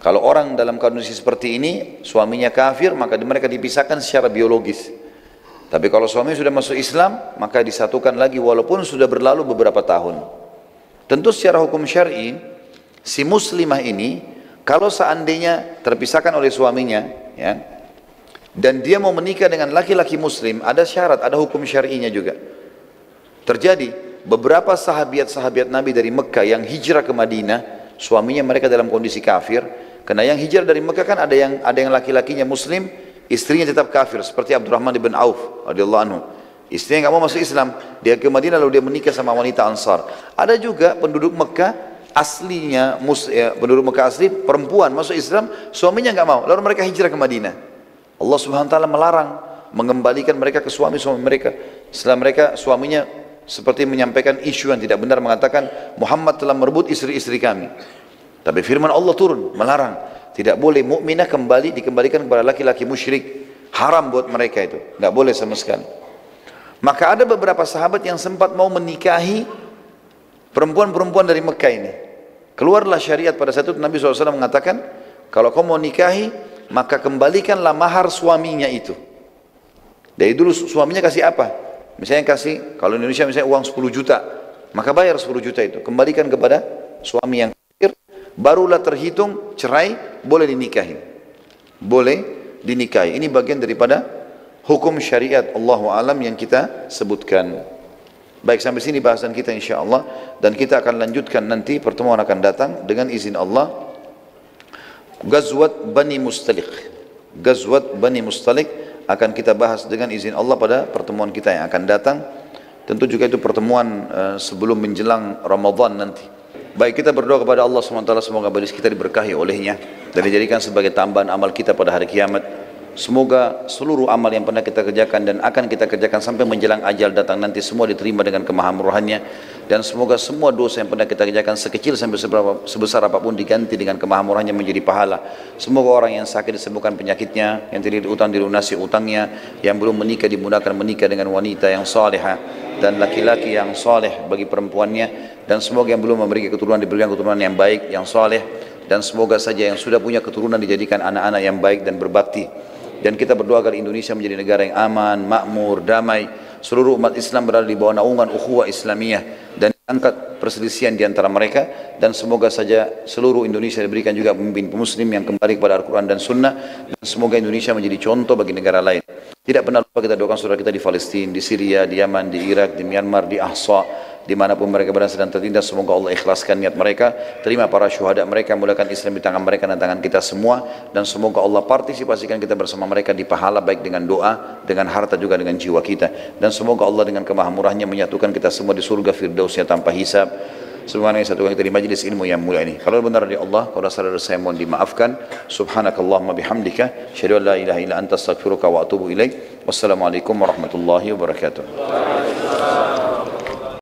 kalau orang dalam kondisi seperti ini suaminya kafir, maka mereka dipisahkan secara biologis. Tapi kalau suami sudah masuk Islam, maka disatukan lagi walaupun sudah berlalu beberapa tahun. Tentu secara hukum syar'i, si muslimah ini kalau seandainya terpisahkan oleh suaminya, ya, dan dia mau menikah dengan laki-laki muslim, ada syarat, ada hukum syar'inya juga. Terjadi beberapa sahabiat Nabi dari Mekah yang hijrah ke Madinah, suaminya mereka dalam kondisi kafir. Karena yang hijrah dari Mekah kan ada yang laki-lakinya muslim, istrinya tetap kafir, seperti Abdurrahman bin Auf radhiyallahu anhu. Istrinya nggak mau masuk Islam, dia ke Madinah lalu dia menikah sama wanita Ansar. Ada juga penduduk Mekah aslinya, penduduk Mekah asli perempuan masuk Islam, suaminya nggak mau, lalu mereka hijrah ke Madinah. Allah Subhanahu wa taala melarang mengembalikan mereka ke suami-suami mereka. Setelah mereka suaminya seperti menyampaikan isu yang tidak benar, mengatakan Muhammad telah merebut istri-istri kami. Tapi firman Allah turun melarang, tidak boleh mukminah dikembalikan kepada laki-laki musyrik, haram buat mereka itu, nggak boleh sama sekali. Maka ada beberapa sahabat yang sempat mau menikahi perempuan-perempuan dari Mekah ini. Keluarlah syariat pada saat itu, Nabi SAW mengatakan, kalau kau mau nikahi, maka kembalikanlah mahar suaminya itu. Dari dulu suaminya kasih apa? Misalnya kasih, kalau Indonesia misalnya uang 10 juta, maka bayar 10 juta itu, kembalikan kepada suami yang kafir, barulah terhitung cerai, boleh dinikahi. Boleh dinikahi. Ini bagian daripada hukum syariat Allahu alam yang kita sebutkan. Baik, sampai sini bahasan kita insyaAllah, dan kita akan lanjutkan nanti, pertemuan akan datang dengan izin Allah, Ghazwat Bani Mustaliq. Ghazwat Bani Mustaliq akan kita bahas dengan izin Allah pada pertemuan kita yang akan datang. Tentu juga itu pertemuan sebelum menjelang Ramadan nanti. Baik, kita berdoa kepada Allah SWT, semoga majlis kita diberkahi olehnya dan dijadikan sebagai tambahan amal kita pada hari kiamat. Semoga seluruh amal yang pernah kita kerjakan dan akan kita kerjakan sampai menjelang ajal datang nanti semua diterima dengan kemahamurahannya, dan semoga semua dosa yang pernah kita kerjakan sekecil sampai sebesar apapun diganti dengan kemahamurahannya menjadi pahala. Semoga orang yang sakit disembuhkan penyakitnya, yang terlilit utang dilunasi utangnya, yang belum menikah dimudahkan menikah dengan wanita yang salihah dan laki-laki yang saleh bagi perempuannya, dan semoga yang belum memiliki keturunan diberikan keturunan yang baik, yang saleh, dan semoga saja yang sudah punya keturunan dijadikan anak-anak yang baik dan berbakti. Dan kita berdoa agar Indonesia menjadi negara yang aman, makmur, damai. Seluruh umat Islam berada di bawah naungan ukhuwah Islamiyah dan angkat perselisihan di antara mereka. Dan semoga saja seluruh Indonesia diberikan juga pemimpin muslim yang kembali kepada Al-Quran dan Sunnah. Dan semoga Indonesia menjadi contoh bagi negara lain. Tidak pernah lupa kita doakan saudara kita di Palestina, di Syria, di Yaman, di Irak, di Myanmar, di Ahsa, dimanapun mereka berada sedang tertindas. Semoga Allah ikhlaskan niat mereka, terima para syuhada mereka, mulakan Islam di tangan mereka dan tangan kita semua, dan semoga Allah partisipasikan kita bersama mereka di pahala, baik dengan doa, dengan harta, juga dengan jiwa kita. Dan semoga Allah dengan kemahamurahnya menyatukan kita semua di surga firdausnya tanpa hisab. Subhanallah, satukan kita di majlis ilmu yang mulia ini. Kalau benar dari Allah, kalau salah dari saya mohon dimaafkan. Subhanakallahumma bihamdika, asyhadu an la ilaha illa anta astaghfiruka wa atubu ilaik. Wassalamualaikum warahmatullahi wabarakatuh.